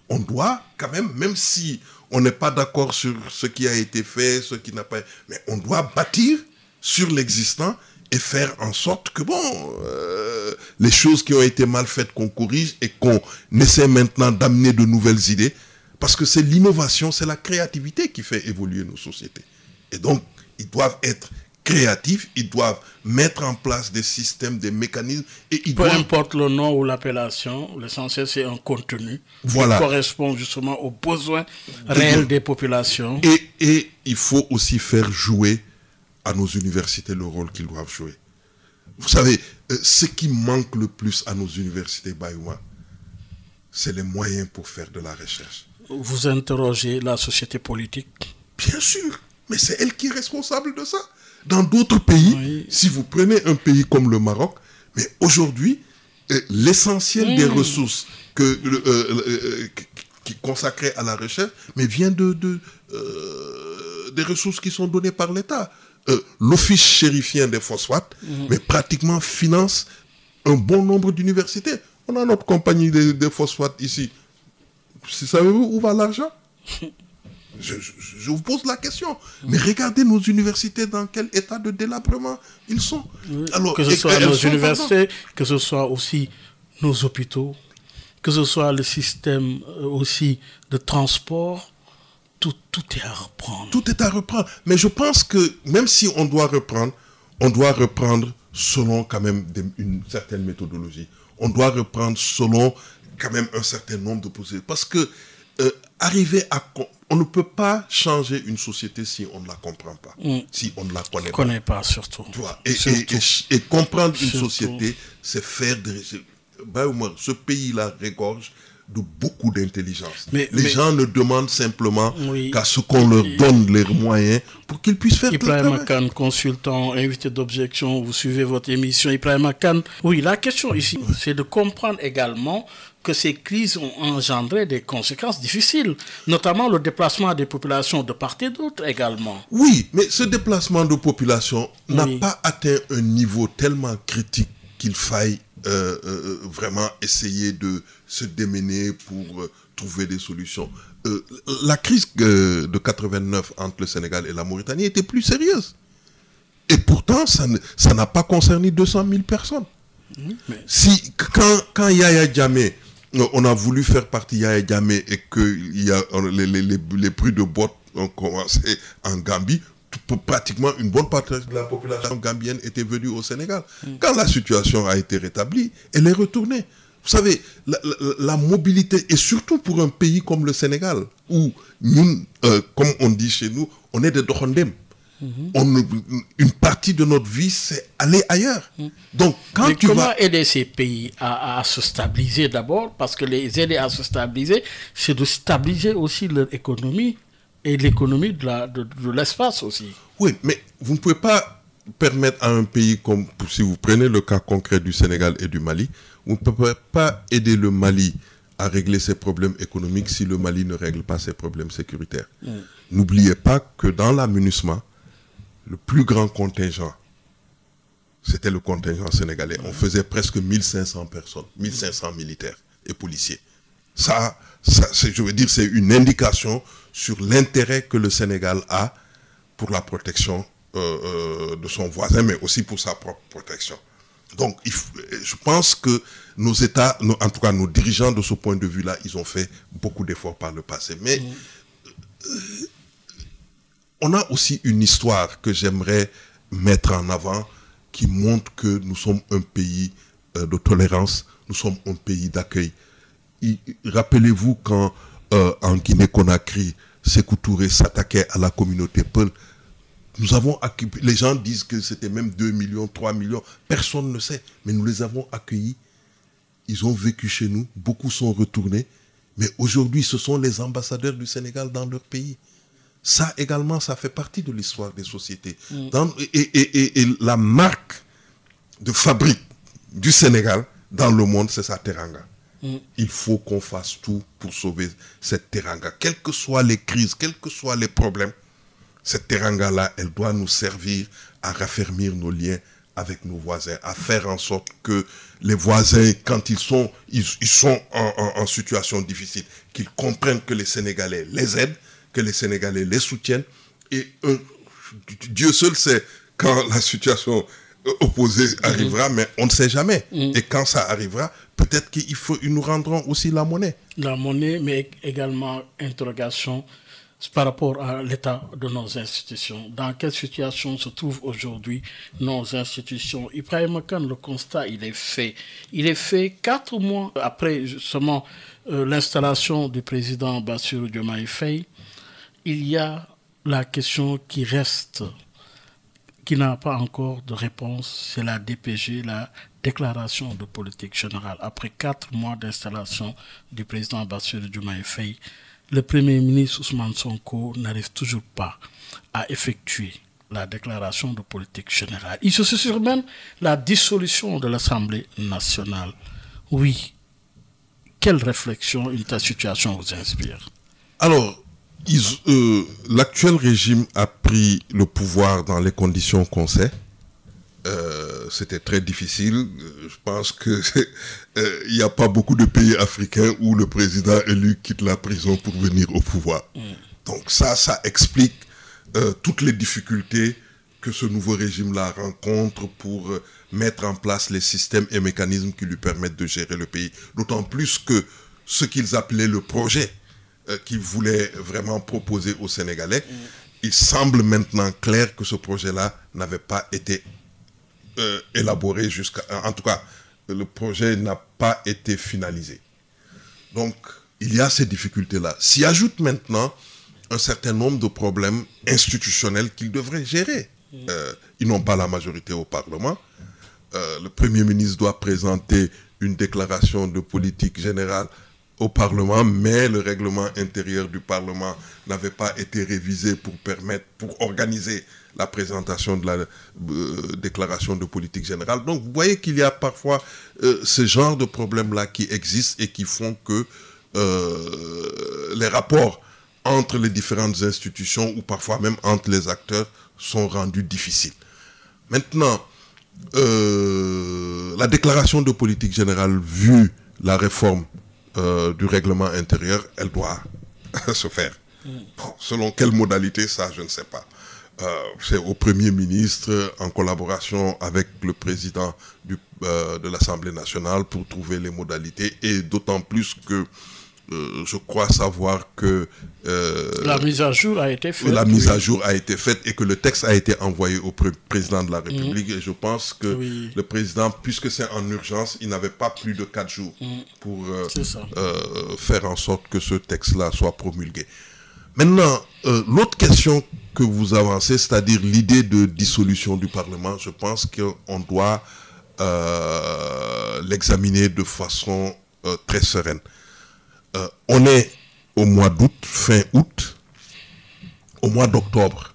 On doit quand même si on n'est pas d'accord sur ce qui a été fait, ce qui n'a pas... Mais on doit bâtir sur l'existant et faire en sorte que, les choses qui ont été mal faites, qu'on corrige et qu'on essaie maintenant d'amener de nouvelles idées. Parce que c'est l'innovation, c'est la créativité qui fait évoluer nos sociétés. Et donc, ils doivent être créatifs, ils doivent mettre en place des systèmes, des mécanismes. Et Peu importe le nom ou l'appellation, l'essentiel c'est un contenu qui correspond justement aux besoins réels des populations. Et il faut aussi faire jouer à nos universités le rôle qu'ils doivent jouer. Vous savez, ce qui manque le plus à nos universités, Bayouma, c'est les moyens pour faire de la recherche. Vous interrogez la société politique? Bien sûr, mais c'est elle qui est responsable de ça. Dans d'autres pays, si vous prenez un pays comme le Maroc, mais aujourd'hui, l'essentiel des ressources qui consacrées à la recherche, mais vient des ressources qui sont données par l'État. L'office chérifien des phosphates, mais pratiquement finance un bon nombre d'universités. On a notre compagnie des phosphates ici. Savez-vous où va l'argent? Je vous pose la question. Mais regardez nos universités, dans quel état de délabrement ils sont. Alors, que ce soit nos universités, que ce soit aussi nos hôpitaux, que ce soit le système aussi de transport, tout est à reprendre. Tout est à reprendre. Mais je pense que même si on doit reprendre selon quand même une certaine méthodologie. On doit reprendre selon quand même un certain nombre de procédures. Parce que on ne peut pas changer une société si on ne la comprend pas, si on ne la connaît pas. Surtout. Tu vois, et comprendre une société, c'est faire ce pays-là regorge de beaucoup d'intelligence. Les gens ne demandent simplement qu'à ce qu'on leur donne les moyens pour qu'ils puissent faire Ibrahima Kane, consultant, invité d'objection, vous suivez votre émission. Ibrahima Kane, oui, la question ici, c'est de comprendre également que ces crises ont engendré des conséquences difficiles, notamment le déplacement des populations de part et d'autre également. Oui, mais ce déplacement de population n'a pas atteint un niveau tellement critique qu'il faille vraiment essayer de se démener pour trouver des solutions. La crise de 89 entre le Sénégal et la Mauritanie était plus sérieuse. Et pourtant, ça n'a pas concerné 200 000 personnes. Quand Yaya Jammeh, on a voulu faire partie Yaya Jammeh et que les prix de bottes ont commencé en Gambie, pratiquement une bonne partie de la population gambienne était venue au Sénégal. Quand la situation a été rétablie, elle est retournée. Vous savez, la mobilité, et surtout pour un pays comme le Sénégal, où nous, comme on dit chez nous, on est des dokhondem. Une partie de notre vie, c'est aller ailleurs. Donc, comment aider ces pays à se stabiliser d'abord? Parce que les aider à se stabiliser, c'est de stabiliser aussi leur économie et l'économie de l'espace aussi. Oui, mais vous ne pouvez pas permettre à un pays comme, si vous prenez le cas concret du Sénégal et du Mali, vous ne pouvez pas aider le Mali à régler ses problèmes économiques si le Mali ne règle pas ses problèmes sécuritaires. N'oubliez pas que dans la MINUSMA, le plus grand contingent, c'était le contingent sénégalais. On faisait presque 1500 personnes, 1500 militaires et policiers. Ça, je veux dire, c'est une indication sur l'intérêt que le Sénégal a pour la protection de son voisin, mais aussi pour sa propre protection. Donc, je pense que nos États, en tout cas nos dirigeants de ce point de vue-là, ils ont fait beaucoup d'efforts par le passé. Mais on a aussi une histoire que j'aimerais mettre en avant qui montre que nous sommes un pays de tolérance, nous sommes un pays d'accueil. Rappelez-vous quand en Guinée-Conakry, Sékou Touré s'attaquait à la communauté Peul, nous avons accueilli, les gens disent que c'était même 2 millions, 3 millions, personne ne sait, mais nous les avons accueillis, ils ont vécu chez nous, beaucoup sont retournés, mais aujourd'hui ce sont les ambassadeurs du Sénégal dans leur pays. Ça également, ça fait partie de l'histoire des sociétés. Et la marque de fabrique du Sénégal dans le monde, c'est sa teranga. Il faut qu'on fasse tout pour sauver cette teranga. Quelles que soient les crises, quels que soient les problèmes, cette teranga-là, elle doit nous servir à raffermir nos liens avec nos voisins, à faire en sorte que les voisins, quand ils sont en situation difficile, qu'ils comprennent que les Sénégalais les aident, que les Sénégalais les soutiennent. Et Dieu seul sait quand la situation opposée arrivera, mais on ne sait jamais. Et quand ça arrivera, peut-être qu'ils nous rendront aussi la monnaie. La monnaie, mais également interrogation par rapport à l'état de nos institutions. Dans quelle situation se trouvent aujourd'hui nos institutions? Ibrahima Kane, le constat, il est fait. Il est fait 4 mois après justement l'installation du président Bassirou Diomaye Faye. Il y a la question qui reste, qui n'a pas encore de réponse, c'est la DPG, la déclaration de politique générale. Après 4 mois d'installation du président Bassirou Diomaye Faye, le Premier ministre Ousmane Sonko n'arrive toujours pas à effectuer la déclaration de politique générale. Il se susurre même la dissolution de l'Assemblée nationale. Oui, quelle réflexion une telle situation vous inspire? Alors, l'actuel régime a pris le pouvoir dans les conditions qu'on sait. c'était très difficile. Je pense que il n'y a pas beaucoup de pays africains où le président élu quitte la prison pour venir au pouvoir. Donc ça explique toutes les difficultés que ce nouveau régime-là rencontre pour mettre en place les systèmes et mécanismes qui lui permettent de gérer le pays. D'autant plus que ce qu'ils appelaient le projet qu'ils voulaient vraiment proposer aux Sénégalais, il semble maintenant clair que ce projet-là n'avait pas été élaboré jusqu'à... En tout cas, le projet n'a pas été finalisé. Donc, il y a ces difficultés-là. S'y ajoute maintenant un certain nombre de problèmes institutionnels qu'ils devraient gérer. Ils n'ont pas la majorité au Parlement. Le Premier ministre doit présenter une déclaration de politique générale au Parlement, mais le règlement intérieur du Parlement n'avait pas été révisé pour organiser la présentation de la déclaration de politique générale. Donc, vous voyez qu'il y a parfois ce genre de problèmes-là qui existent et qui font que les rapports entre les différentes institutions ou parfois même entre les acteurs sont rendus difficiles. Maintenant, la déclaration de politique générale, vu la réforme du règlement intérieur, elle doit se faire. Bon, selon quelle modalité, ça, je ne sais pas. C'est au Premier ministre, en collaboration avec le président de l'Assemblée nationale, pour trouver les modalités, et d'autant plus que je crois savoir que la mise à jour a été faite. La mise à jour a été faite et que le texte a été envoyé au président de la République. Et je pense que le président, puisque c'est en urgence, il n'avait pas plus de 4 jours pour faire en sorte que ce texte-là soit promulgué. Maintenant, l'autre question que vous avancez, c'est-à-dire l'idée de dissolution du Parlement, je pense qu'on doit l'examiner de façon très sereine. On est au mois d'août, fin août. Au mois d'octobre,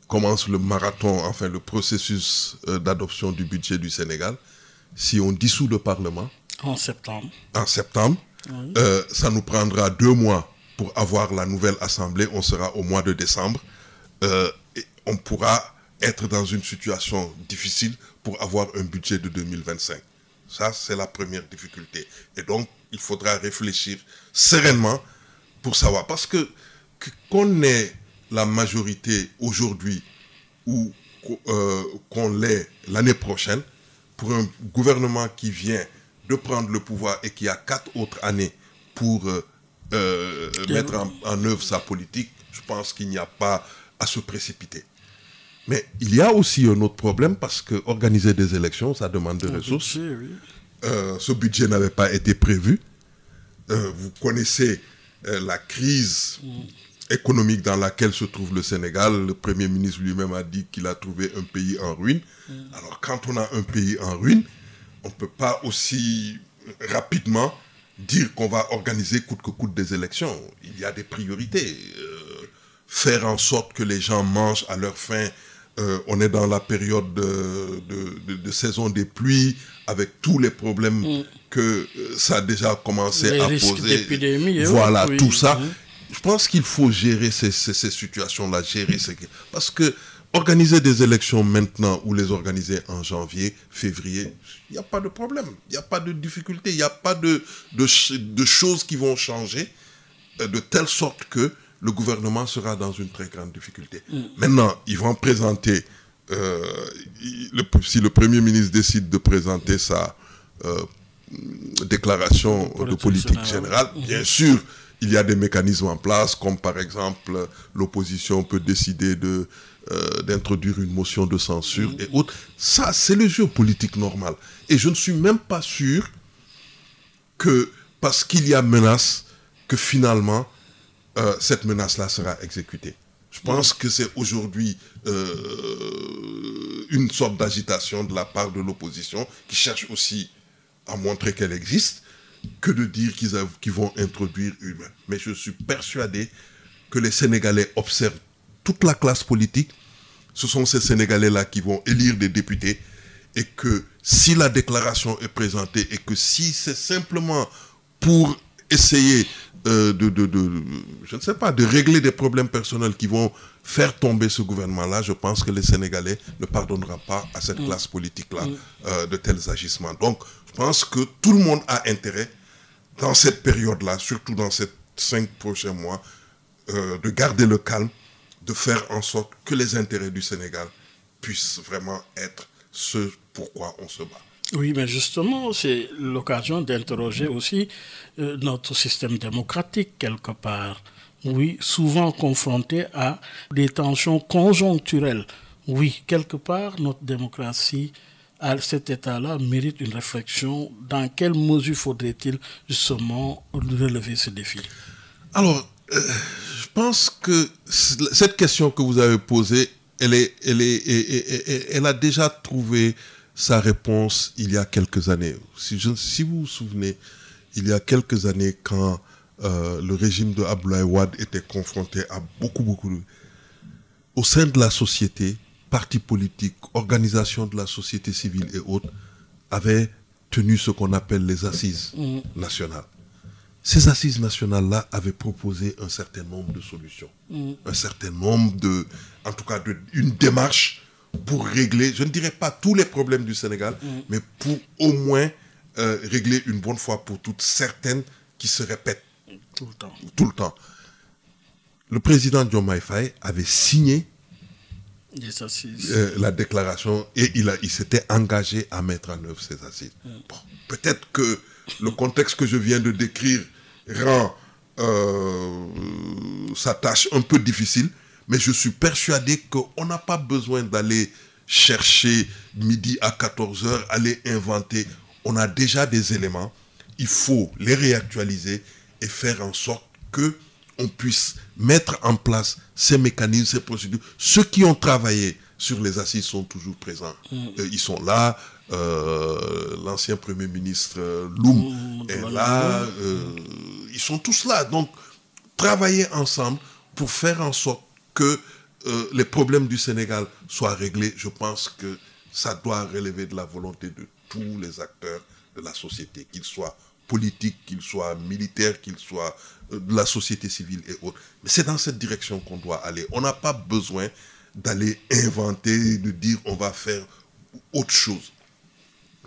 commence le marathon, enfin le processus d'adoption du budget du Sénégal. Si on dissout le Parlement... En septembre. Oui. Ça nous prendra 2 mois pour avoir la nouvelle Assemblée. On sera au mois de décembre. Et on pourra être dans une situation difficile pour avoir un budget de 2025. Ça, c'est la première difficulté. Et donc, il faudra réfléchir sereinement pour savoir. Parce que qu'on ait la majorité aujourd'hui ou qu'on l'ait l'année prochaine, pour un gouvernement qui vient de prendre le pouvoir et qui a 4 autres années pour mettre en œuvre sa politique, je pense qu'il n'y a pas à se précipiter. Mais il y a aussi un autre problème parce que organiser des élections, ça demande des ressources. Budget, oui. Ce budget n'avait pas été prévu. Vous connaissez la crise économique dans laquelle se trouve le Sénégal. Le Premier ministre lui-même a dit qu'il a trouvé un pays en ruine. Alors quand on a un pays en ruine, on ne peut pas aussi rapidement dire qu'on va organiser coûte que coûte des élections. Il y a des priorités. Faire en sorte que les gens mangent à leur faim. On est dans la période de saison des pluies, avec tous les problèmes que ça a déjà commencé à poser. Voilà, tout ça. Je pense qu'il faut gérer ces situations-là, parce que organiser des élections maintenant ou les organiser en janvier, février, il n'y a pas de problème, il n'y a pas de difficulté, il n'y a pas de choses qui vont changer de telle sorte que le gouvernement sera dans une très grande difficulté. Maintenant, ils vont présenter, si le Premier ministre décide de présenter sa déclaration de politique générale, bien sûr, il y a des mécanismes en place, comme par exemple, l'opposition peut décider d'introduire une motion de censure et autres. Ça, c'est le jeu politique normal. Et je ne suis même pas sûr que, parce qu'il y a menace, que finalement, cette menace-là sera exécutée. Je pense que c'est aujourd'hui une sorte d'agitation de la part de l'opposition qui cherche aussi à montrer qu'elle existe, que de dire qu'ils vont introduire une. Mais je suis persuadé que les Sénégalais observent toute la classe politique. Ce sont ces Sénégalais-là qui vont élire des députés et que si la déclaration est présentée et que si c'est simplement pour essayer je ne sais pas, de régler des problèmes personnels qui vont faire tomber ce gouvernement-là, je pense que les Sénégalais ne pardonneront pas à cette classe politique-là de tels agissements. Donc, je pense que tout le monde a intérêt, dans cette période-là, surtout dans ces 5 prochains mois, de garder le calme, de faire en sorte que les intérêts du Sénégal puissent vraiment être ce pourquoi on se bat. Oui, mais justement, c'est l'occasion d'interroger aussi notre système démocratique quelque part. Oui, souvent confronté à des tensions conjoncturelles. Oui, quelque part, notre démocratie, à cet état-là, mérite une réflexion. Dans quelle mesure faudrait-il justement relever ce défi? Alors, je pense que cette question que vous avez posée, elle a déjà trouvé sa réponse il y a quelques années. Si vous vous souvenez, il y a quelques années, quand le régime de Abdoulaye Wade était confronté à beaucoup au sein de la société, partis politiques, organisations de la société civile et autres, avaient tenu ce qu'on appelle les assises nationales. Ces assises nationales-là avaient proposé un certain nombre de solutions, un certain nombre en tout cas, une démarche pour régler, je ne dirais pas tous les problèmes du Sénégal, mais pour au moins régler une bonne fois pour toutes certaines qui se répètent tout le temps. Le président Diomaye Faye avait signé la déclaration et il s'était engagé à mettre en œuvre ces assises. Bon, peut-être que le contexte que je viens de décrire rend sa tâche un peu difficile, mais je suis persuadé qu'on n'a pas besoin d'aller chercher midi à 14h, aller inventer. On a déjà des éléments, il faut les réactualiser et faire en sorte qu'on puisse mettre en place ces mécanismes, ces procédures. Ceux qui ont travaillé sur les assises sont toujours présents. Ils sont là. L'ancien Premier ministre Loum est là. Ils sont tous là. Donc, travailler ensemble pour faire en sorte que les problèmes du Sénégal soient réglés, je pense que ça doit relever de la volonté de tous les acteurs de la société, qu'ils soient politiques, qu'ils soient militaires, qu'ils soient de la société civile et autres. Mais c'est dans cette direction qu'on doit aller. On n'a pas besoin d'aller inventer, de dire on va faire autre chose.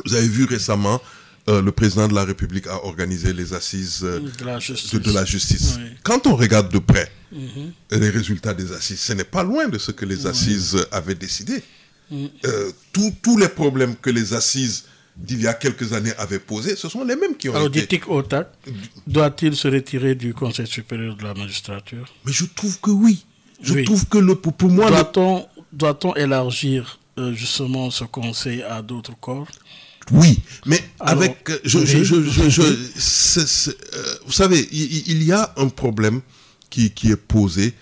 Vous avez vu récemment, le président de la République a organisé les assises de la justice. Oui. Quand on regarde de près les résultats des assises, ce n'est pas loin de ce que les assises avaient décidé. Tous les problèmes que les assises d'il y a quelques années avaient posés, ce sont les mêmes qui ont Alors, été... dit-Tic Otak, doit-il se retirer du Conseil supérieur de la magistrature? Mais je trouve que oui. Je trouve que pour moi... Doit-on élargir justement ce conseil à d'autres corps? Oui, mais alors, avec... vous savez, il y a un problème qui est posé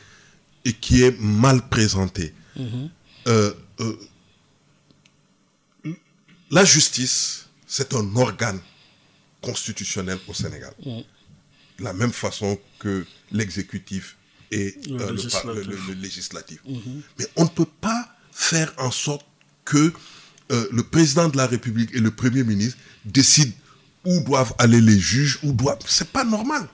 et qui est mal présenté. La justice, c'est un organe constitutionnel au Sénégal. De la même façon que l'exécutif et le législatif. Mais on ne peut pas faire en sorte que le président de la République et le Premier ministre décident où doivent aller les juges, où doivent... C'est pas normal.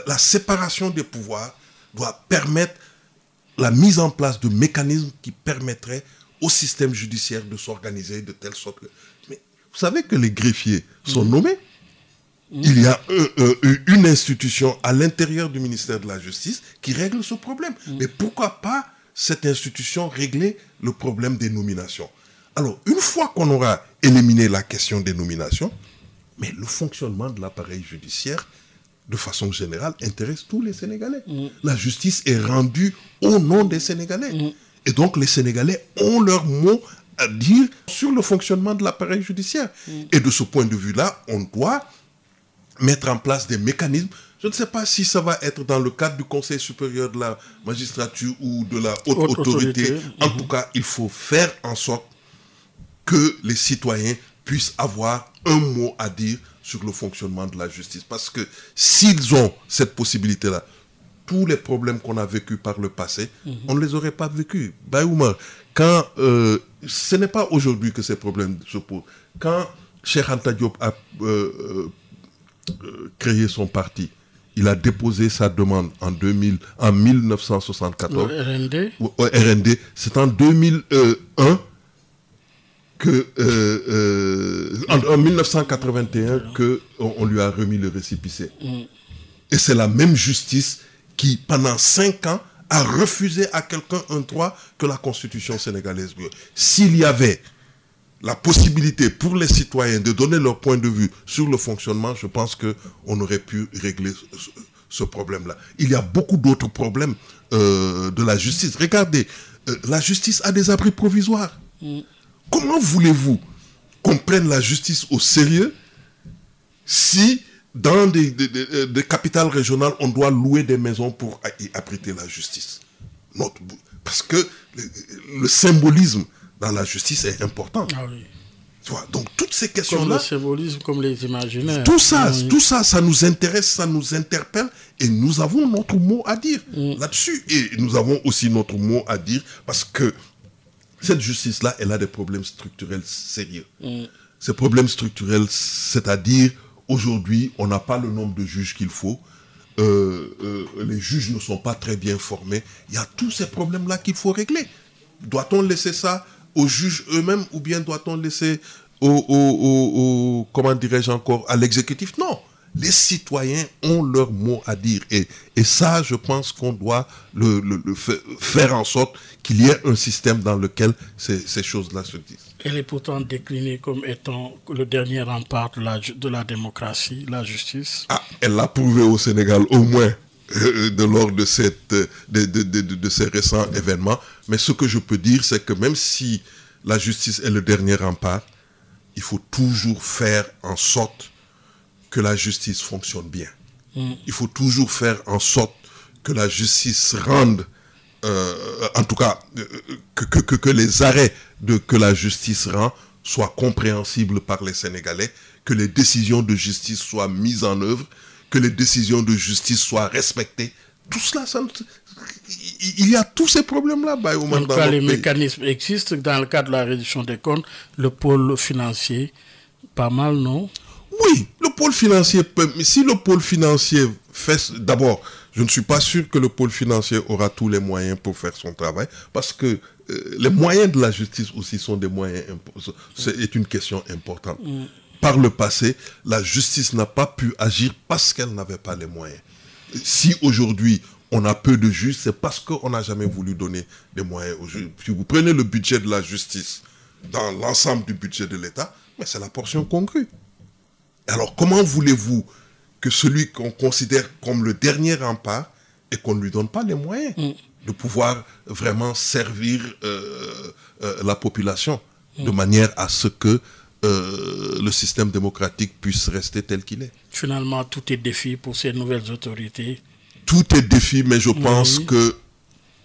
La séparation des pouvoirs doit permettre la mise en place de mécanismes qui permettraient au système judiciaire de s'organiser de telle sorte que... Mais vous savez que les greffiers sont nommés. Il y a une institution à l'intérieur du ministère de la Justice qui règle ce problème. Mais pourquoi pas cette institution régler le problème des nominations? Alors, une fois qu'on aura éliminé la question des nominations, mais le fonctionnement de l'appareil judiciaire, de façon générale, intéresse tous les Sénégalais. La justice est rendue au nom des Sénégalais. Et donc, les Sénégalais ont leur mot à dire sur le fonctionnement de l'appareil judiciaire. Et de ce point de vue-là, on doit mettre en place des mécanismes. Je ne sais pas si ça va être dans le cadre du Conseil supérieur de la magistrature ou de la haute autorité. En tout cas, il faut faire en sorte que les citoyens puissent avoir un mot à dire sur le fonctionnement de la justice. Parce que s'ils ont cette possibilité-là, tous les problèmes qu'on a vécus par le passé, on ne les aurait pas vécus. Bayouma, quand ce n'est pas aujourd'hui que ces problèmes se posent. Quand Cheikh Anta Diop créé son parti, il a déposé sa demande en 1974. RND. RND. C'est en 2001 que, en 1981 que on lui a remis le récépissé. Et c'est la même justice qui, pendant 5 ans, a refusé à quelqu'un un droit que la Constitution sénégalaise lui. S'il y avait la possibilité pour les citoyens de donner leur point de vue sur le fonctionnement, je pense qu'on aurait pu régler ce problème-là. Il y a beaucoup d'autres problèmes de la justice. Regardez, la justice a des abris provisoires. Comment voulez-vous qu'on prenne la justice au sérieux si dans des capitales régionales, on doit louer des maisons pour y abriter la justice? Parce que le symbolisme dans la justice est important. Ah oui. Donc toutes ces questions-là... Comme le symbolisme, comme les imaginaires. Tout ça, ça nous intéresse, ça nous interpelle, et nous avons notre mot à dire là-dessus. Et nous avons aussi notre mot à dire parce que cette justice-là, elle a des problèmes structurels sérieux. Ces problèmes structurels, c'est-à-dire, aujourd'hui, on n'a pas le nombre de juges qu'il faut, les juges ne sont pas très bien formés. Il y a tous ces problèmes-là qu'il faut régler. Doit-on laisser ça aux juges eux-mêmes ou bien doit-on laisser comment dirais-je encore, à l'exécutif? Non, les citoyens ont leur mot à dire et ça, je pense qu'on doit faire en sorte qu'il y ait un système dans lequel ces choses-là se disent. Elle est pourtant déclinée comme étant le dernier rempart de la démocratie, la justice. Ah, elle l'a prouvé au Sénégal, au moins, lors de ces récents événements. Mais ce que je peux dire, c'est que même si la justice est le dernier rempart, il faut toujours faire en sorte que la justice fonctionne bien. Il faut toujours faire en sorte que la justice rende, en tout cas, que les arrêts que la justice rend soient compréhensibles par les Sénégalais, que les décisions de justice soient mises en œuvre, que les décisions de justice soient respectées. Tout cela, il y a tous ces problèmes-là. En tout cas, les mécanismes existent dans le cadre de la réduction des comptes. Le pôle financier, pas mal, non? Oui, le pôle financier peut... Mais si le pôle financier fait... D'abord, je ne suis pas sûr que le pôle financier aura tous les moyens pour faire son travail, parce que les moyens de la justice aussi sont des moyens... C'est une question importante. Par le passé, la justice n'a pas pu agir parce qu'elle n'avait pas les moyens. Si aujourd'hui, on a peu de juges, c'est parce qu'on n'a jamais voulu donner des moyens aux juges. Si vous prenez le budget de la justice dans l'ensemble du budget de l'État, mais c'est la portion congrue. Alors, comment voulez-vous que celui qu'on considère comme le dernier rempart et qu'on ne lui donne pas les moyens de pouvoir vraiment servir la population de manière à ce que le système démocratique puisse rester tel qu'il est? Finalement, tout est défi pour ces nouvelles autorités. Tout est défi, mais je pense que,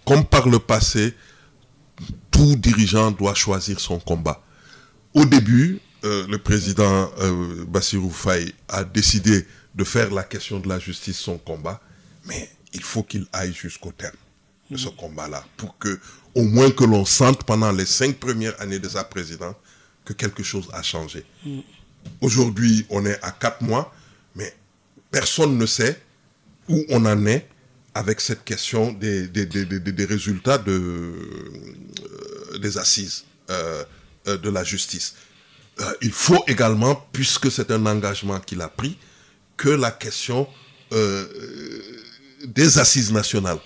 comme par le passé, tout dirigeant doit choisir son combat. Au début, le président Bassirou Faye a décidé de faire la question de la justice son combat, mais il faut qu'il aille jusqu'au terme de ce combat-là, pour que, au moins que l'on sente pendant les 5 premières années de sa présidence que quelque chose a changé. Aujourd'hui, on est à 4 mois, mais personne ne sait où on en est avec cette question des résultats des assises de la justice. Il faut également, puisque c'est un engagement qu'il a pris, que la question des assises nationales,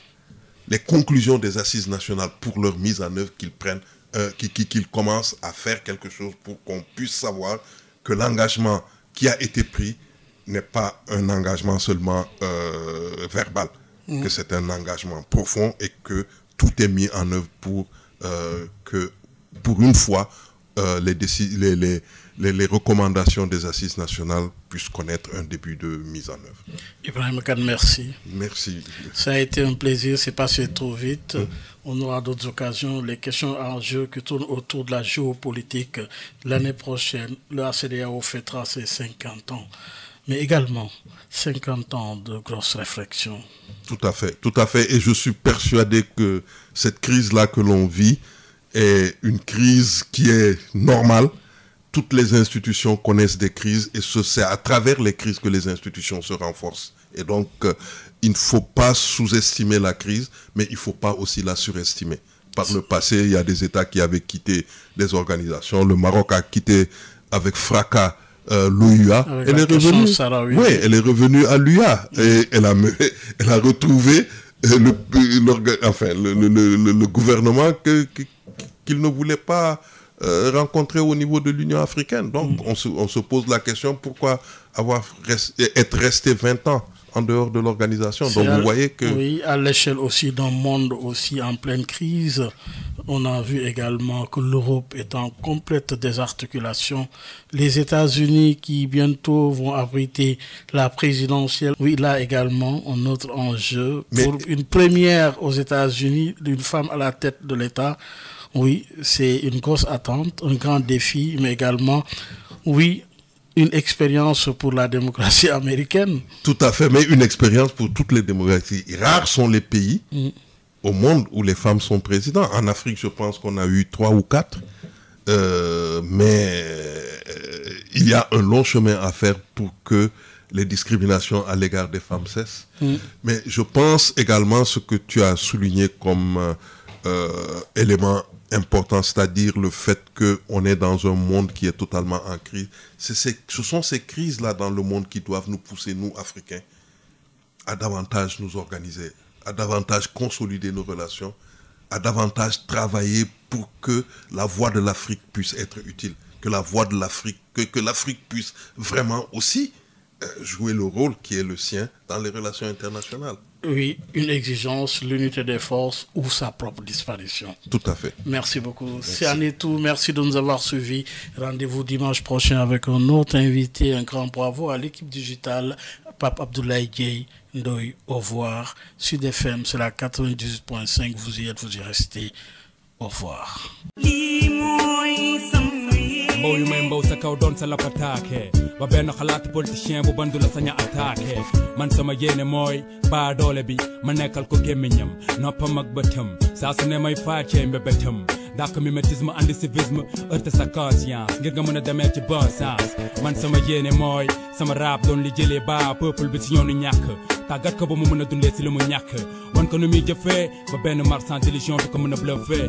les conclusions des assises nationales pour leur mise en œuvre, qu'ils commencent à faire quelque chose pour qu'on puisse savoir que l'engagement qui a été pris n'est pas un engagement seulement verbal, que c'est un engagement profond et que tout est mis en œuvre pour que, pour une fois, les recommandations des assises nationales puissent connaître un début de mise en œuvre. Ibrahim Kane, merci. Merci. Ça a été un plaisir, c'est passé trop vite. On aura d'autres occasions. Les questions en jeu qui tournent autour de la géopolitique. L'année prochaine, le ACEDEAO fêtera ses 50 ans. Mais également 50 ans de grosses réflexions. Tout à fait, tout à fait. Et je suis persuadé que cette crise-là que l'on vit est une crise qui est normale. toutes les institutions connaissent des crises et c'est à travers les crises que les institutions se renforcent. Et donc, il ne faut pas sous-estimer la crise, mais il ne faut pas aussi la surestimer. Par le passé, il y a des États qui avaient quitté des organisations. Le Maroc a quitté avec fracas l'OUA. Elle est revenue. Oui, elle est revenue à l'UA et elle a retrouvé le gouvernement qu'il ne voulait pas rencontrer au niveau de l'Union africaine. Donc, on se pose la question pourquoi être resté 20 ans en dehors de l'organisation. Donc vous voyez que... Oui, à l'échelle aussi d'un monde aussi en pleine crise, on a vu également que l'Europe est en complète désarticulation. Les États-Unis qui bientôt vont abriter la présidentielle. Oui, là également, un autre enjeu. Pour une première aux États-Unis, d'une femme à la tête de l'État, oui, c'est une grosse attente, un grand défi, mais également, oui, une expérience pour la démocratie américaine. Tout à fait, mais une expérience pour toutes les démocraties. Rares sont les pays au monde où les femmes sont présidents. En Afrique, je pense qu'on a eu 3 ou 4. Mais il y a un long chemin à faire pour que les discriminations à l'égard des femmes cessent. Mais je pense également ce que tu as souligné comme élément important, c'est-à-dire le fait qu'on est dans un monde qui est totalement en crise. Ce sont ces crises-là dans le monde qui doivent nous pousser, nous, Africains, à davantage nous organiser, à davantage consolider nos relations, à davantage travailler pour que la voix de l'Afrique puisse être utile, que la voix de l'Afrique, que l'Afrique puisse vraiment aussi jouer le rôle qui est le sien dans les relations internationales. Oui, une exigence, l'unité des forces ou sa propre disparition. Tout à fait. Merci beaucoup. C'est tout. Merci de nous avoir suivis. Rendez-vous dimanche prochain avec un autre invité. Un grand bravo à l'équipe digitale, Pape Abdoulaye Dieye Ndoye. Au revoir. Sud FM, c'est la 98.5. Vous y êtes, vous y restez. Au revoir. Mbow yu may mbow sa kaw doon sa lapataake ba benn xalaat politicien bu bandu la saña attaqué man sama yéene mooy baa doole bi ma nekkal ko gémmiñam noppam ak bëtam saa su ne may faacee mbébétam dàq mimétisme andi civisme heurte sa conscience ngir nga mën a demee ci bon sens man sama yéene mooy sama rap doon li jëlee baa peuple bi si ñoonu ñàkk tàggat ko ba mu mën a dundee si li mu ñàkk wan ko nu muy jëfee ba benn marchand d'illusion du ko mën a bluffé